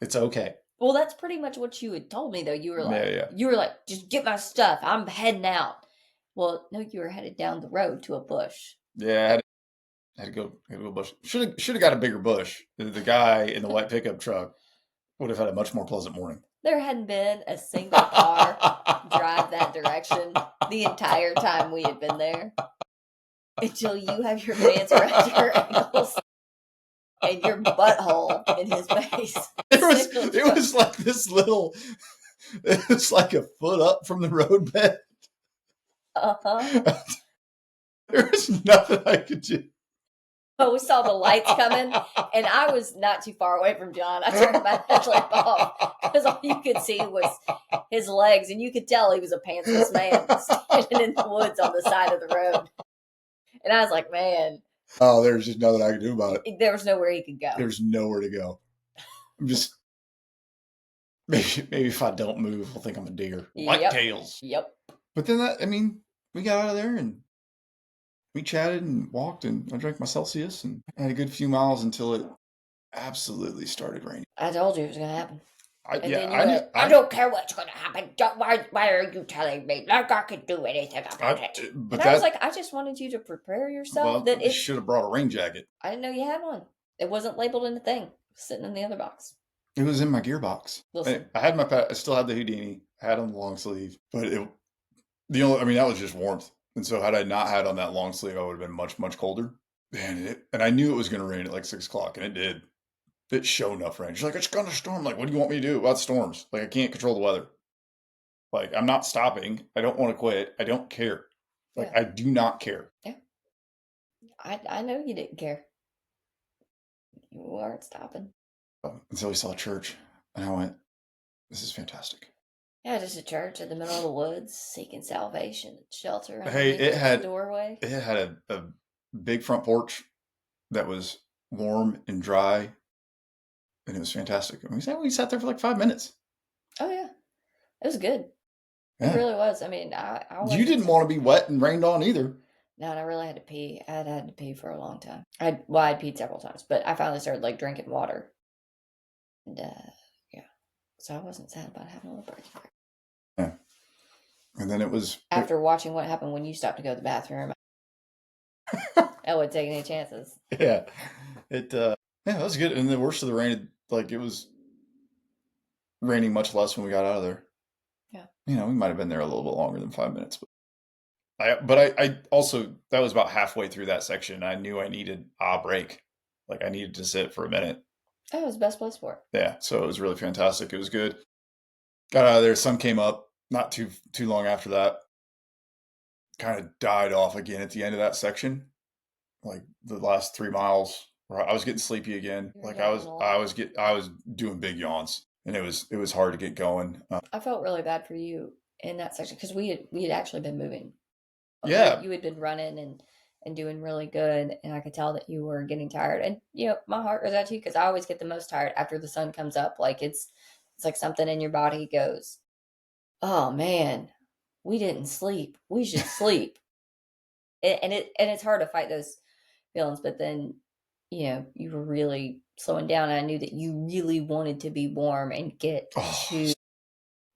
It's okay. Well, that's pretty much what you had told me, though. You were like, just get my stuff. I'm heading out. Well, no, you were headed down the road to a bush. Yeah, Had to go bush. Should have got a bigger bush. The guy in the white pickup truck would have had a much more pleasant morning. There hadn't been a single car drive that direction the entire time we had been there until you have your pants around your ankles and your butthole in his face. It was like this little. It was like a foot up from the roadbed. There was nothing I could do. But we saw the lights coming, and I was not too far away from John. I turned my headlamp off because all you could see was his legs, and you could tell he was a pantsless man standing in the woods on the side of the road. And I was like, man. Oh, there's just nothing I could do about it. There was nowhere he could go. There's nowhere to go. I'm just maybe if I don't move, I'll think I'm a deer. White tails. Yep. But then we got out of there and we chatted and walked, and I drank my Celsius and had a good few miles until it absolutely started raining. I told you it was going to happen. I don't care what's going to happen. Why are you telling me? Like I could do anything about it. But I was like, I just wanted you to prepare yourself. That you should have brought a rain jacket. I didn't know you had one. It wasn't labeled in the thing. It was sitting in the other box. It was in my gearbox. Listen. I still had the Houdini. I had on the long sleeve, but that was just warmth. And so had I not had on that long sleeve, I would have been much, much colder. And I knew it was going to rain at like 6 o'clock, and it did. It showed enough rain. She's like, it's going to storm. Like, what do you want me to do about storms? Like, I can't control the weather. Like, I'm not stopping. I don't want to quit. I don't care. Like, I do not care. Yeah. I know you didn't care. You weren't stopping. Until we saw a church, and I went, this is fantastic. Yeah, just a church in the middle of the woods, seeking salvation, shelter. Hey, it had a doorway. It had a big front porch that was warm and dry, and it was fantastic. And we sat there for like 5 minutes. Oh yeah, it was good. Yeah. It really was. I mean, you didn't want to be wet and rained on either. No, and I really had to pee. I had to pee for a long time. I'd peed several times, but I finally started like drinking water. And so I wasn't sad about having a little break. Yeah. And then it was after watching what happened when you stopped to go to the bathroom. I wouldn't take any chances. Yeah. That was good. And the worst of the rain, like it was raining much less when we got out of there. Yeah. We might have been there a little bit longer than 5 minutes, but I also, that was about halfway through that section. I knew I needed a break. Like I needed to sit for a minute. Oh, it was the best place for it. Yeah. So it was really fantastic. It was good. Got out of there. Sun came up not too long after that. Kind of died off again at the end of that section. Like the last 3 miles, I was getting sleepy again. Like I was doing big yawns, and it was hard to get going. I felt really bad for you in that section because we had actually been moving. Yeah, you had been running and doing really good, and I could tell that you were getting tired. And my heart goes out to you because I always get the most tired after the sun comes up. Like it's like something in your body goes, oh man, we didn't sleep. We should sleep. And it's hard to fight those feelings, but then you were really slowing down, and I knew that you really wanted to be warm and get to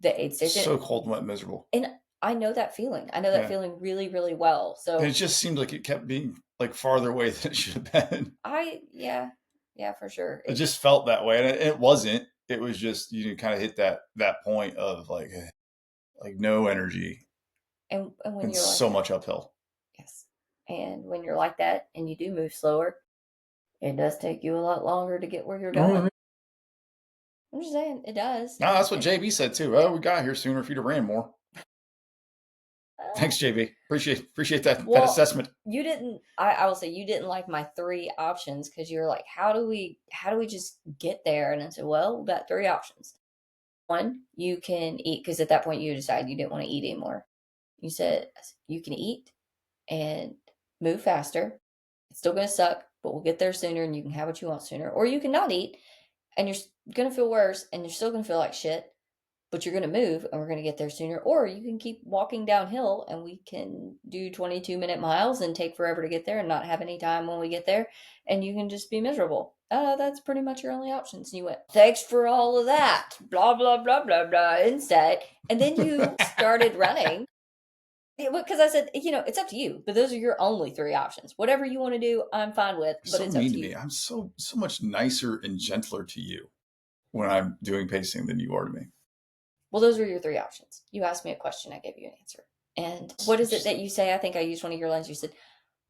the aid station. So cold and wet and miserable. And I know that feeling. I know that feeling really, really well. So and it just seemed like it kept being like farther away than it should have been. Yeah, for sure. It just felt that way, and it wasn't. It was just kind of hit that point of like no energy, and when and you're so like much uphill. Yes, and when you're like that, and you do move slower, it does take you a lot longer to get where you're going. Mm-hmm. I'm just saying, it does. No, that's what JB said too. Oh, we got here sooner if you'd have ran more. Thanks, JB. Appreciate that assessment. You didn't. I will say you didn't like my 3 options because you were like, how do we just get there? And I said, well, we've got 3 options. 1, you can eat, because at that point you decided you didn't want to eat anymore. You said you can eat and move faster. It's still going to suck, but we'll get there sooner, and you can have what you want sooner. Or you can not eat, and you're going to feel worse, and you're still going to feel like shit. But you're going to move, and we're going to get there sooner. Or you can keep walking downhill, and we can do 22-minute miles and take forever to get there and not have any time when we get there. And you can just be miserable. That's pretty much your only options. And you went, thanks for all of that. Blah, blah, blah, blah, blah, instead. And then you started running. Because I said, it's up to you, but those are your only three options. Whatever you want to do, I'm fine with, You're but so it's up mean to to you. me. I'm so much nicer and gentler to you when I'm doing pacing than you are to me. Well, those were your three options. You asked me a question, I gave you an answer. And what is it that you say? I think I used one of your lines. You said,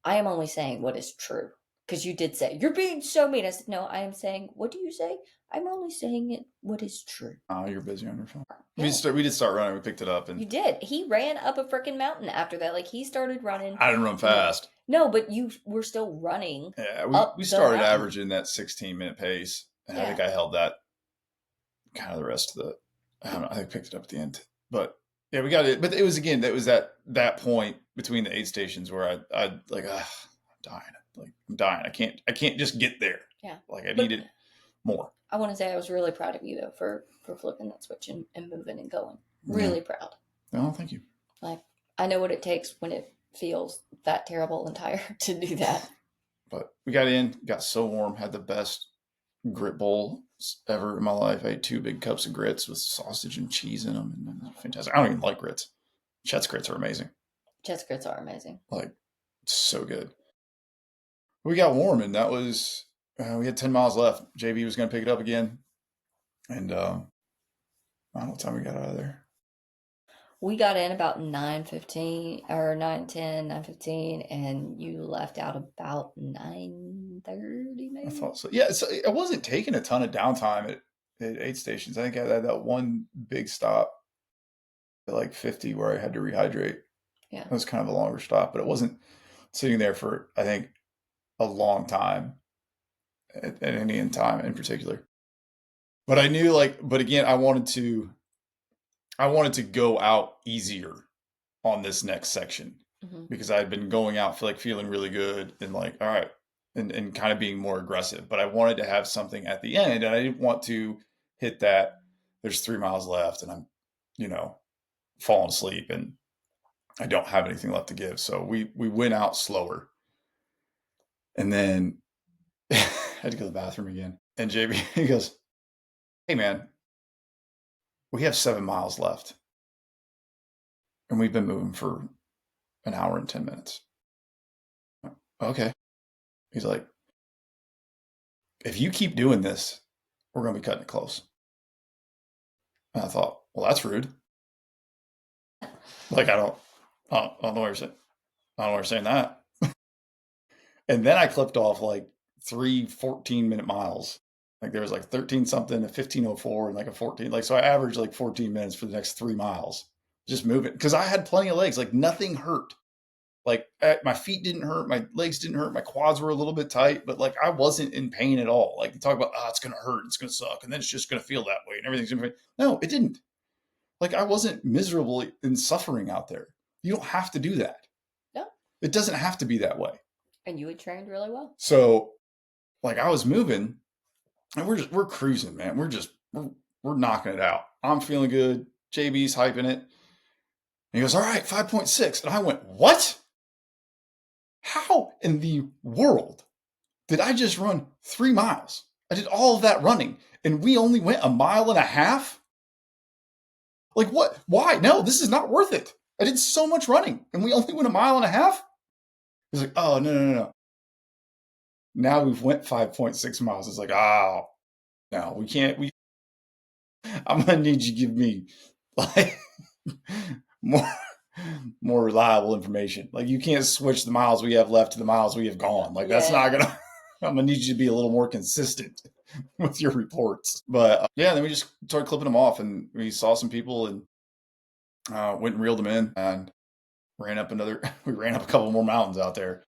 I am only saying what is true. Because you did say, you're being so mean. I said, no, I am saying, what do you say? I'm only saying it what is true. Oh, you're busy on your phone. Yeah. We did start running. We picked it up, You and did. He ran up a freaking mountain after that. Like, he started running. I didn't run fast. No, but you were still running. Yeah, up we the started mountain. averaging that 16-minute pace, and I Yeah. think I held that kind of the rest of the. I don't know. I think I picked it up at the end, but yeah, we got it. But it was again that point between the aid stations where I like I'm dying. Like I'm dying. I can't just get there. Yeah. Like I needed more. I want to say I was really proud of you though for flipping that switch and moving and going. Really proud. Oh, thank you. Like, I know what it takes when it feels that terrible and tired to do that. But we got in, got so warm, had the best grit bowl ever in my life. I ate 2 big cups of grits with sausage and cheese in them, and it was fantastic. I don't even like grits. Chet's grits are amazing. Chet's grits are amazing. Like, so good. We got warm, and that was we had 10 miles left. JB was going to pick it up again, and I don't know what time we got out of there. We got in about 9:15 or 9:10, 9:15, and you left out about 9:30 maybe. I thought so. Yeah, so I wasn't taking a ton of downtime at aid stations. I think I had that one big stop at like 50 where I had to rehydrate. Yeah. It was kind of a longer stop, but it wasn't sitting there for, I think, a long time at any time in particular. But I knew but again, I wanted to go out easier on this next section because I had been going out feeling really good and like, all right, and kind of being more aggressive. But I wanted to have something at the end, and I didn't want to hit that. There's 3 miles left, and I'm, falling asleep, and I don't have anything left to give. So we went out slower, and then I had to go to the bathroom again. And JB, he goes, "Hey man, we have 7 miles left, and we've been moving for an hour and 10 minutes." Okay. He's like, "If you keep doing this, we're going to be cutting it close." And I thought, well, that's rude. Like, I don't know why you're saying, I don't know why you're saying that. And then I clipped off like 3 14-minute miles. Like there was like 13 something, a 15:04, and like a 14. Like, so I averaged like 14 minutes for the next 3 miles, just moving. Cause I had plenty of legs. Like nothing hurt. Like my feet didn't hurt. My legs didn't hurt. My quads were a little bit tight, but like I wasn't in pain at all. Like you talk about, it's going to hurt. It's going to suck. And then it's just going to feel that way and everything's going to be, no, it didn't. Like I wasn't miserable and suffering out there. You don't have to do that. No. It doesn't have to be that way. And you had trained really well. So like I was moving and we're cruising, man. We're knocking it out. I'm feeling good. JB's hyping it. And he goes, all right, 5.6. And I went, what? How in the world did I just run 3 miles? I did all of that running and we only went 1.5 miles? Like what? Why? No, this is not worth it. I did so much running and we only went 1.5 miles? He's like, oh, no. Now we've went 5.6 miles. It's like, oh, no, we can't. I'm going to need you to give me like more reliable information. Like you can't switch the miles we have left to the miles we have gone. Like that's not going to, I'm going to need you to be a little more consistent with your reports. But then we just started clipping them off and we saw some people and went and reeled them in and we ran up a couple more mountains out there.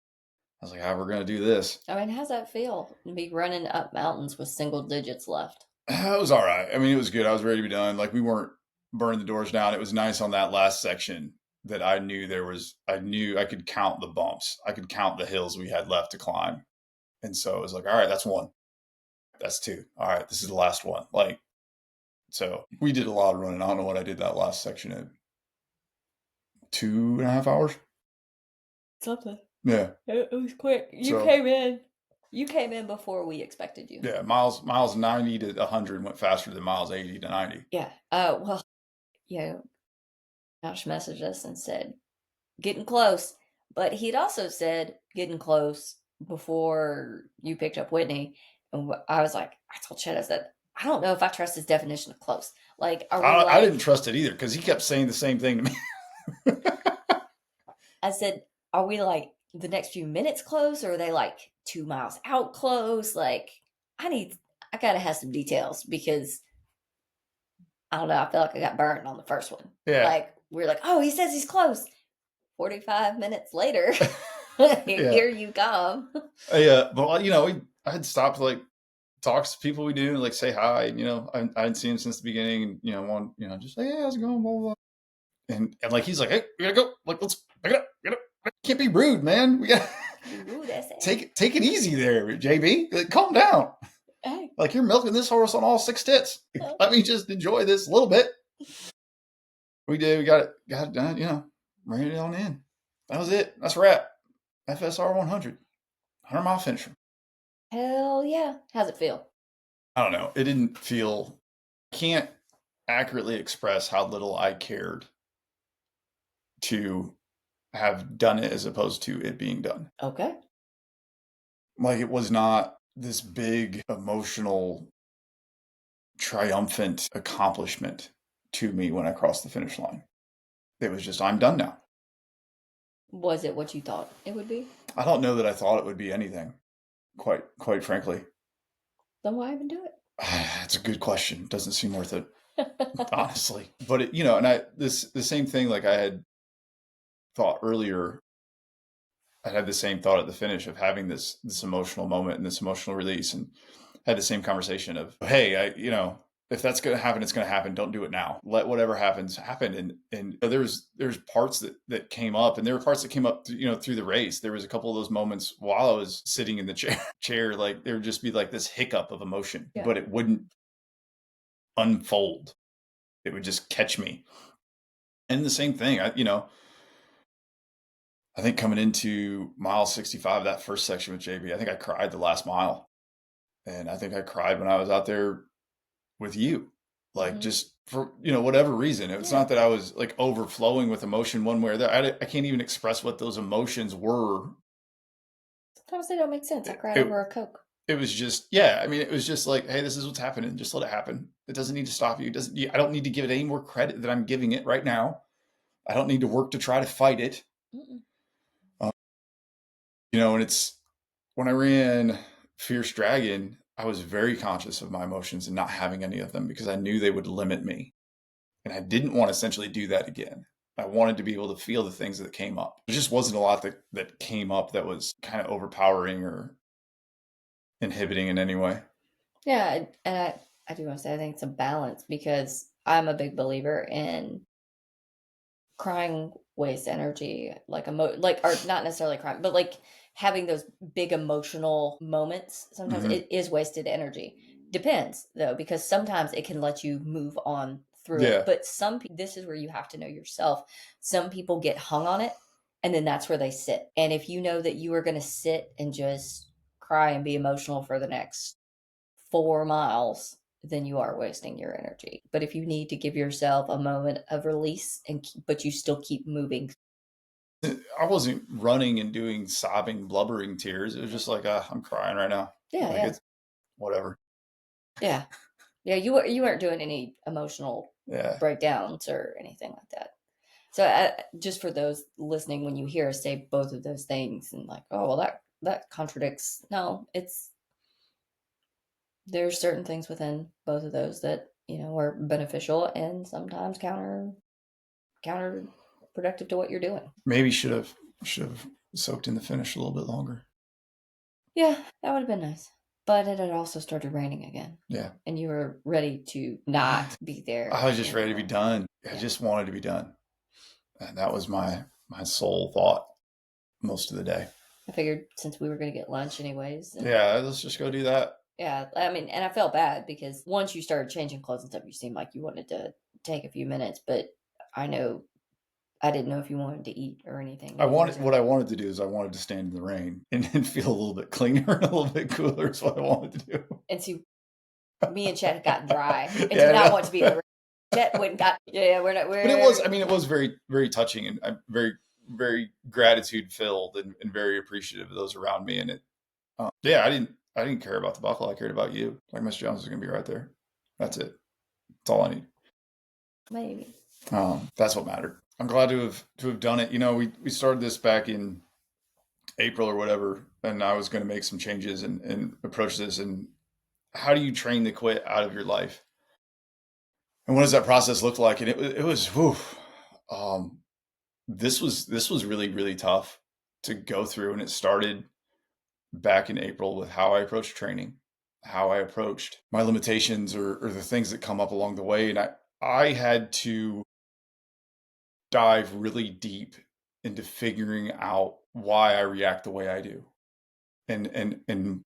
I was like, we're going to do this. I mean, how's that feel to be running up mountains with single digits left? It was all right. I mean, it was good. I was ready to be done. Like we weren't burning the doors down. It was nice on that last section that I knew I could count the bumps. I could count the hills we had left to climb. And so it was like, all right, that's 1. That's 2. All right, this is the last one. Like, so we did a lot of running. I don't know what I did that last section in 2.5 hours. Something. Yeah. It was quick. You came in before we expected you. Yeah, miles 90 to 100 went faster than miles 80 to 90. Yeah. Josh messaged us and said, getting close. But he'd also said getting close before you picked up Whitney. And I was like, I told Chet, I said, I don't know if I trust his definition of close. Like, are we I didn't like, trust it either because he kept saying the same thing to me. I said, are we like the next few minutes close, or are they like 2 miles out close? Like, I gotta have some details because I don't know. I feel like I got burned on the first one. Yeah. Like, we're like, oh, he says he's close. 45 minutes later, Yeah. here you come. But I had stopped to like talk to people we knew, like say hi. And, I hadn't seen him since the beginning, and just say, hey, how's it going, blah blah blah. And like he's like, hey, we gotta go. Like, let's pick it up. Can't be rude, man. We got Ooh, that's take it easy there, JB. Like, calm down. Hey. Like you're milking this horse on all 6 tits. Let me just enjoy this a little bit. We did. We got it done. Ran it on in. That was it. That's a wrap. FSR 100, 100-mile finisher. Hell yeah. How's it feel? I don't know. It didn't feel. Can't accurately express how little I cared to have done it as opposed to it being done. Okay. Like it was not this big emotional triumphant accomplishment to me when I crossed the finish line. It was just, I'm done now. Was it what you thought it would be? I don't know that I thought it would be anything, quite frankly. Then why even do it? That's a good question. Doesn't seem worth it, honestly. But the same thing, like I had thought earlier, I had the same thought at the finish of having this emotional moment and this emotional release, and had the same conversation of, hey, if that's going to happen, it's going to happen. Don't do it now. Let whatever happens happen. And there's parts that came up, and there were parts that came up through the race. There was a couple of those moments while I was sitting in the chair, like there would just be like this hiccup of emotion, but it wouldn't unfold. It would just catch me. And the same thing, I think coming into mile 65, that first section with JB, I think I cried the last mile. And I think I cried when I was out there with you, like just for, whatever reason. It's not that I was like overflowing with emotion one way or the other. I can't even express what those emotions were. Sometimes they don't make sense. I cried over a Coke. It was just, it was just like, hey, this is what's happening. Just let it happen. It doesn't need to stop you. I don't need to give it any more credit than I'm giving it right now. I don't need to work to try to fight it. And it's when I ran Fierce Dragon, I was very conscious of my emotions and not having any of them because I knew they would limit me. And I didn't want to essentially do that again. I wanted to be able to feel the things that came up. There just wasn't a lot that came up that was kind of overpowering or inhibiting in any way. Yeah, and I do want to say I think it's a balance because I'm a big believer in crying wastes energy, like or not necessarily crying, but like having those big emotional moments. Sometimes it is wasted energy. Depends though, because sometimes it can let you move on through it. But this is where you have to know yourself. Some people get hung on it, and then that's where they sit. And if you know that you are going to sit and just cry and be emotional for the next 4 miles, then you are wasting your energy. But if you need to give yourself a moment of release but you still keep moving. I wasn't running and doing sobbing, blubbering tears. It was just like, I'm crying right now. Yeah, like it's whatever. Yeah. Yeah, you weren't doing any emotional breakdowns or anything like that. So just for those listening, when you hear us say both of those things and like, oh, well, that contradicts. No, there's certain things within both of those that, are beneficial and sometimes counterproductive to what you're doing. Maybe should have soaked in the finish a little bit longer. Yeah, that would have been nice. But it had also started raining again. Yeah. And you were ready to not be there. I was just ready to be done. I just wanted to be done. And that was my sole thought most of the day. I figured since we were going to get lunch anyways. Let's just go do that. Yeah, I mean, and I felt bad because once you started changing clothes and stuff, you seemed like you wanted to take a few minutes, but I didn't know if you wanted to eat or anything. What I wanted to do is I wanted to stand in the rain and feel a little bit cleaner and a little bit cooler is what I wanted to do. And see, me and Chet got dry and did not want to be in the rain. Chet went and got, we're not, but it was very, very touching and very very gratitude filled and very appreciative of those around me. And yeah, I didn't care about the buckle. I cared about you. Like Miss Jones is going to be right there. That's it. That's all I need. Maybe. That's what mattered. I'm glad to have done it. You know, we started this back in April or whatever, and I was going to make some changes and approach this. And how do you train to quit out of your life? And what does that process look like? And it was, whew, um, this was really, really tough to go through. And it started back in April with how I approached training, how I approached my limitations or the things that come up along the way. And I had to dive really deep into figuring out why I react the way I do and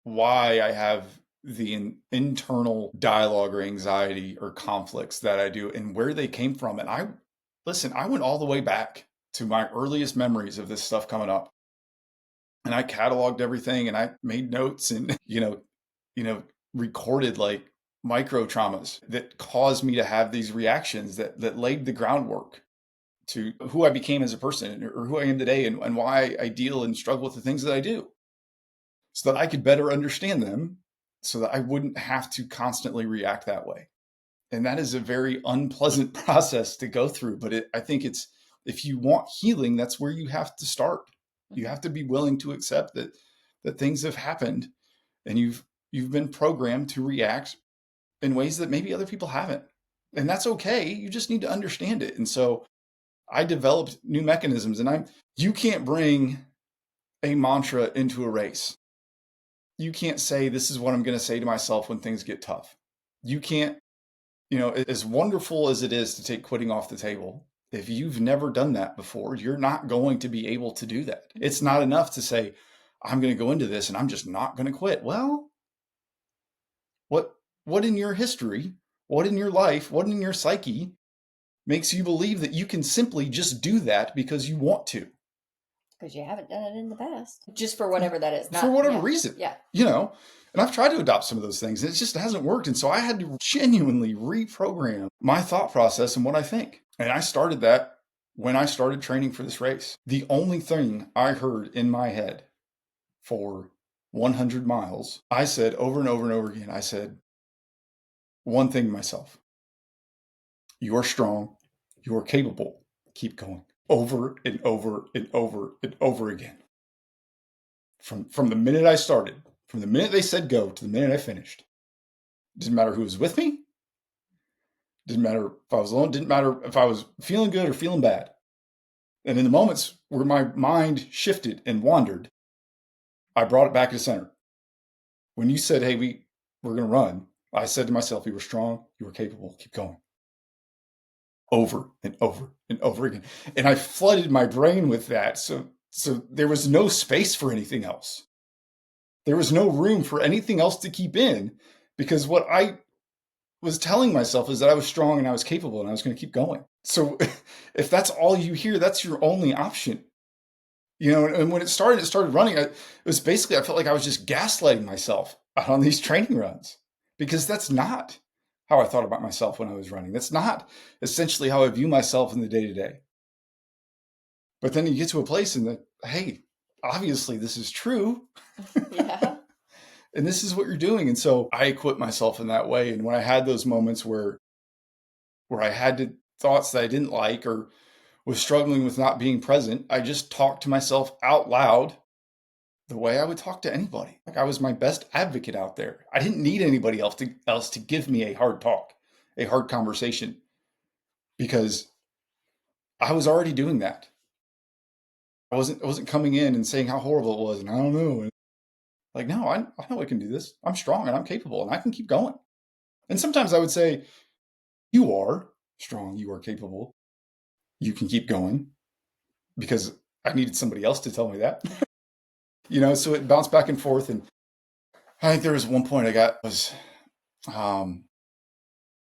why I have the internal dialogue or anxiety or conflicts that I do and where they came from. And I went all the way back to my earliest memories of this stuff coming up. And I cataloged everything and I made notes and, recorded like micro traumas that caused me to have these reactions that laid the groundwork to who I became as a person or who I am today and why I deal and struggle with the things that I do so that I could better understand them so that I wouldn't have to constantly react that way. And that is a very unpleasant process to go through. But I think if you want healing, that's where you have to start. You have to be willing to accept that things have happened and you've been programmed to react in ways that maybe other people haven't. And that's okay. You just need to understand it. And so I developed new mechanisms and you can't bring a mantra into a race. You can't say, this is what I'm going to say to myself when things get tough. You can't, as wonderful as it is to take quitting off the table, if you've never done that before, you're not going to be able to do that. It's not enough to say, I'm going to go into this and I'm just not going to quit. Well, what in your history, what in your life, what in your psyche makes you believe that you can simply just do that because you want to? Because you haven't done it in the past. Just for whatever that is. For whatever reason. Yeah. And I've tried to adopt some of those things and it just hasn't worked. And so I had to genuinely reprogram my thought process and what I think. And I started that when I started training for this race. The only thing I heard in my head for 100 miles, I said over and over and over again, I said one thing to myself: you are strong, you are capable, keep going. Over and over and over and over again. From the minute I started, from the minute they said go to the minute I finished. Didn't matter who was with me. Didn't matter if I was alone. Didn't matter if I was feeling good or feeling bad. And in the moments where my mind shifted and wandered, I brought it back to center. When you said, hey, we're going to run, I said to myself, you were strong, you were capable, keep going. Over and over and over again. And I flooded my brain with that. So there was no space for anything else. There was no room for anything else to keep in because what I was telling myself is that I was strong and I was capable and I was going to keep going. So if that's all you hear, that's your only option. And when it started running, it was basically, I felt like I was just gaslighting myself out on these training runs because that's not how I thought about myself when I was running. That's not essentially how I view myself in the day to day. But then you get to a place in that, hey, obviously this is true. Yeah. And this is what you're doing. And so I equipped myself in that way. And when I had those moments where I had thoughts that I didn't like or was struggling with not being present, I just talked to myself out loud the way I would talk to anybody. Like I was my best advocate out there. I didn't need anybody else to give me a hard talk, a hard conversation, because I was already doing that. I wasn't coming in and saying how horrible it was and I don't know. And like, no, I know I can do this. I'm strong and I'm capable and I can keep going. And sometimes I would say, you are strong, you are capable, you can keep going, because I needed somebody else to tell me that. So it bounced back and forth. And I think there was one point I was, I don't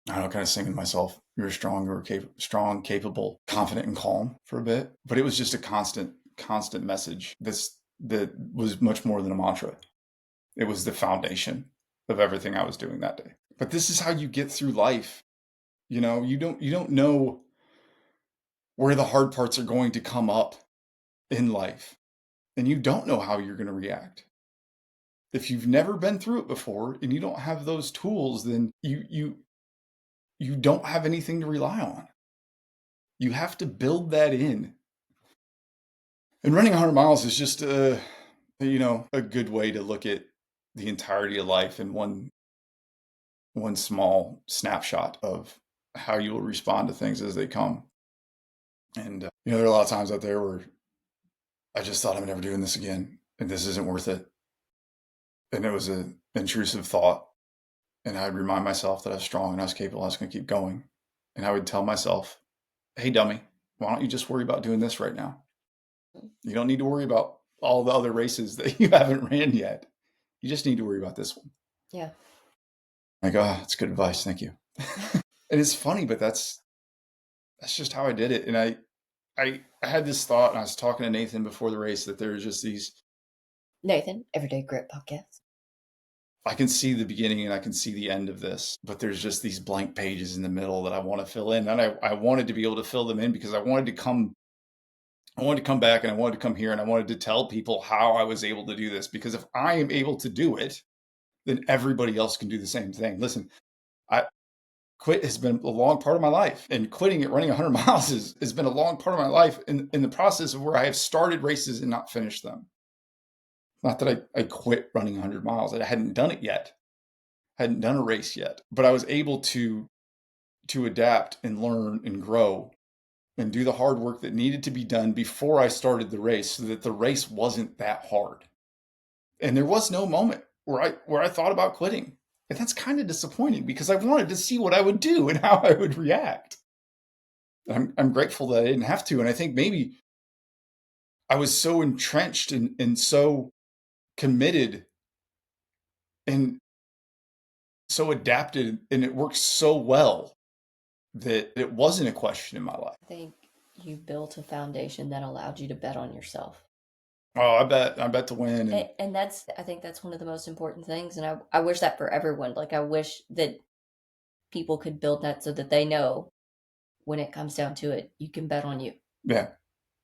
know, kind of singing to myself, you're strong, you're strong, capable, confident, and calm for a bit. But it was just a constant message that was much more than a mantra. It was the foundation of everything I was doing that day. But this is how you get through life. You don't know where the hard parts are going to come up in life, and you don't know how you're going to react. If you've never been through it before and you don't have those tools, then you don't have anything to rely on. You have to build that in. And running 100 miles is just a good way to look at the entirety of life in one small snapshot of how you will respond to things as they come. And there are a lot of times out there where I just thought I'm never doing this again, and this isn't worth it. And it was an intrusive thought. And I would remind myself that I was strong and I was capable. I was going to keep going. And I would tell myself, hey, dummy, why don't you just worry about doing this right now? You don't need to worry about all the other races that you haven't ran yet. You just need to worry about this one. Yeah. Like, oh, that's good advice. Thank you. And it's funny, but that's just how I did it. And I had this thought, and I was talking to Nathan before the race, that there's just these. Nathan, Everyday Grit Podcast. I can see the beginning and I can see the end of this, but there's just these blank pages in the middle that I want to fill in. And I wanted to be able to fill them in because I wanted to come back and I wanted to come here and I wanted to tell people how I was able to do this. Because if I am able to do it, then everybody else can do the same thing. Listen, quit has been a long part of my life, and quitting at running 100 miles has been a long part of my life in the process of where I have started races and not finished them. Not that I quit running 100 miles. I hadn't done it yet. I hadn't done a race yet, but I was able to adapt and learn and grow and do the hard work that needed to be done before I started the race, so that the race wasn't that hard. And there was no moment where I thought about quitting. And that's kind of disappointing because I wanted to see what I would do and how I would react. I'm grateful that I didn't have to. And I think maybe I was so entrenched and so committed and so adapted, and it worked so well that it wasn't a question in my life. I think you built a foundation that allowed you to bet on yourself. Oh, I bet to win. And I think that's one of the most important things. And I wish that for everyone. Like, I wish that people could build that so that they know when it comes down to it, you can bet on you. Yeah.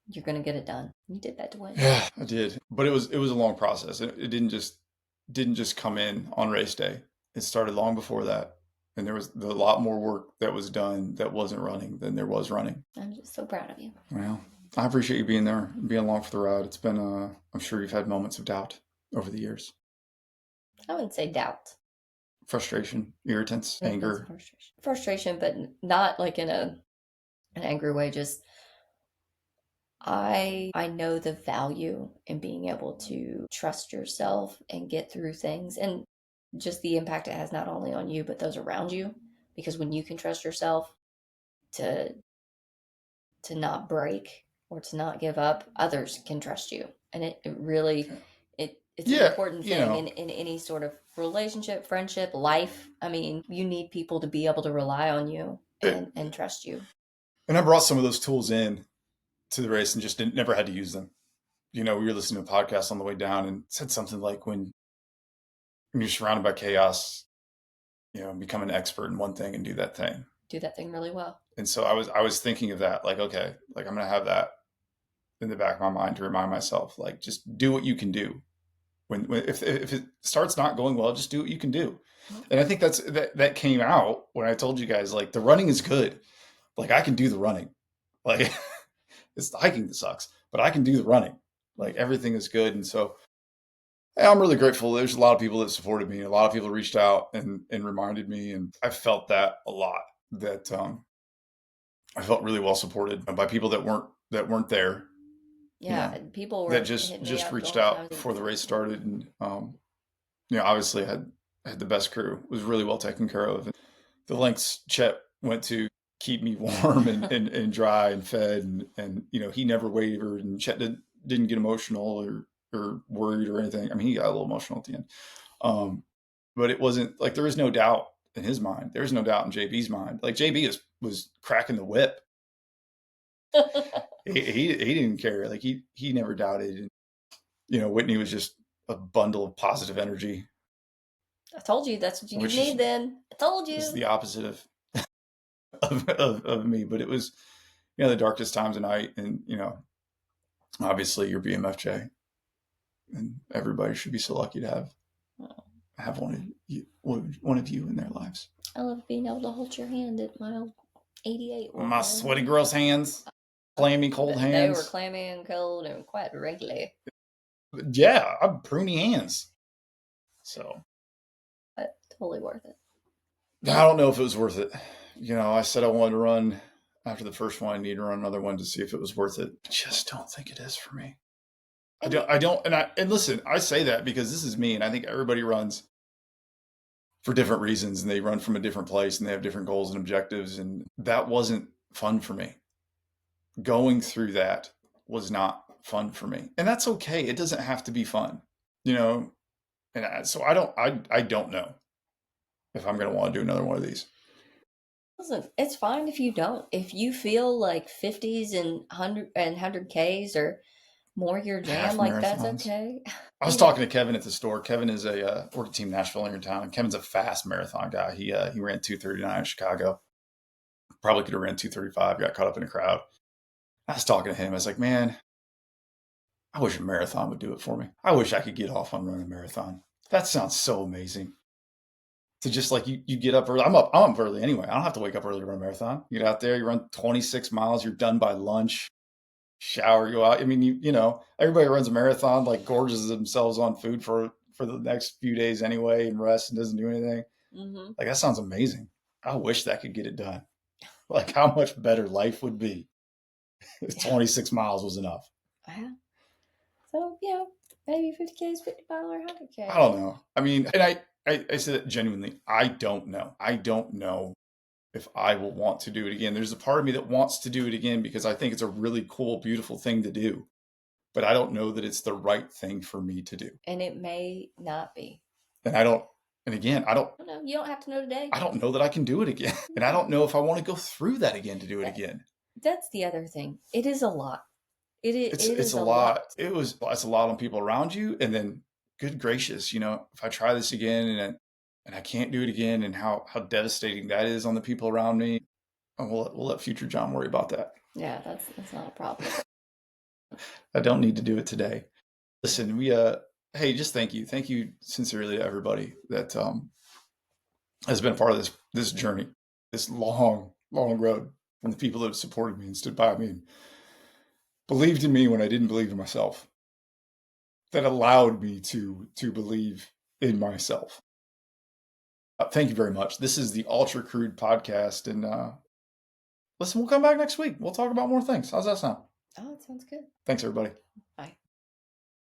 You're going to get it done. You did bet to win. Yeah, I did. But it was a long process. It didn't just come in on race day. It started long before that. And there was a lot more work that was done that wasn't running than there was running. I'm just so proud of you. Well, I appreciate you being there and being along for the ride. It's been, I'm sure you've had moments of doubt over the years. I wouldn't say doubt. Frustration, irritants, anger. Frustration, but not like in an angry way. Just, I know the value in being able to trust yourself and get through things, and just the impact it has not only on you, but those around you. Because when you can trust yourself to not break or to not give up, others can trust you. And it really, it's an important thing in any sort of relationship, friendship, life. I mean, you need people to be able to rely on you and trust you. And I brought some of those tools in to the race and just never had to use them. We were listening to a podcast on the way down and said something like, when you're surrounded by chaos, become an expert in one thing and do that thing. Do that thing really well. And so I was thinking of that, like, okay, like I'm going to have that in the back of my mind to remind myself, like, just do what you can do. When if it starts not going well, just do what you can do. And I think that came out when I told you guys, like, the running is good. Like, I can do the running. Like, it's the hiking that sucks, but I can do the running. Like, everything is good. And so I'm really grateful. There's a lot of people that supported me. A lot of people reached out and reminded me. And I felt that a lot, that I felt really well supported by people that weren't there. Yeah, people were that just reached out before the race started, and obviously I had the best crew. It was really well taken care of. And the lengths Chet went to keep me warm and dry and fed, and he never wavered, and Chet didn't get emotional or worried or anything. I mean, he got a little emotional at the end, but it wasn't like there was no doubt in his mind. There was no doubt in JB's mind. Like, JB was cracking the whip. he didn't care. Like, he never doubted. Whitney was just a bundle of positive energy. I told you that's what you need. Then I told you it's the opposite of me. But it was the darkest times of night, and obviously you're BMFJ, and everybody should be so lucky to have one of you in their lives. I love being able to hold your hand at my old 88 one. My sweaty girl's hands, clammy cold hands. They were clammy and cold and quite wrinkly. Yeah, I'm pruny hands. So, but totally worth it. I don't know if it was worth it. I said I wanted to run after the first one. I need to run another one to see if it was worth it. I just don't think it is for me. And listen, I say that because this is me, and I think everybody runs for different reasons, and they run from a different place, and they have different goals and objectives, and that wasn't fun for me. Going through that was not fun for me, and that's okay. It doesn't have to be fun, and so I don't know if I'm going to want to do another one of these. Listen, it's fine if you don't. If you feel like 50s and 100Ks or more your jam, like that's okay. I was talking to Kevin at the store. Kevin is a work team Nashville here in town, and Kevin's a fast marathon guy. He ran 2:39 in Chicago. Probably could have ran 2:35. Got caught up in a crowd. I was talking to him. I was like, man, I wish a marathon would do it for me. I wish I could get off on running a marathon. That sounds so amazing. To just like you get up early. I'm up early anyway. I don't have to wake up early to run a marathon. You get out there, you run 26 miles. You're done by lunch. Shower, go out. I mean, everybody runs a marathon, like gorges themselves on food for the next few days anyway, and rests and doesn't do anything. Mm-hmm. Like, that sounds amazing. I wish that could get it done. Like, how much better life would be if 26 miles was enough. Yeah. So, maybe 50Ks, 50 mile, or 100K. I don't know. I mean, and I said it genuinely. I don't know. I don't know if I will want to do it again. There's a part of me that wants to do it again because I think it's a really cool, beautiful thing to do. But I don't know that it's the right thing for me to do. And it may not be. And I don't know. You don't have to know today. I don't know that I can do it again. And I don't know if I want to go through that again to do it again. That's the other thing. It is a lot. It's a lot. It's a lot on people around you. And then, good gracious, if I try this again and I can't do it again, and how devastating that is on the people around me, we'll let future John worry about that. Yeah, that's not a problem. I don't need to do it today. Listen, hey, just thank you sincerely to everybody that has been a part of this journey, this long road, from the people that have supported me and stood by me and believed in me when I didn't believe in myself, that allowed me to believe in myself. Thank you very much. This is the Ultra Crude podcast, and listen, we'll come back next week. We'll talk about more things. How's that sound? Oh, it sounds good. Thanks, everybody. Bye.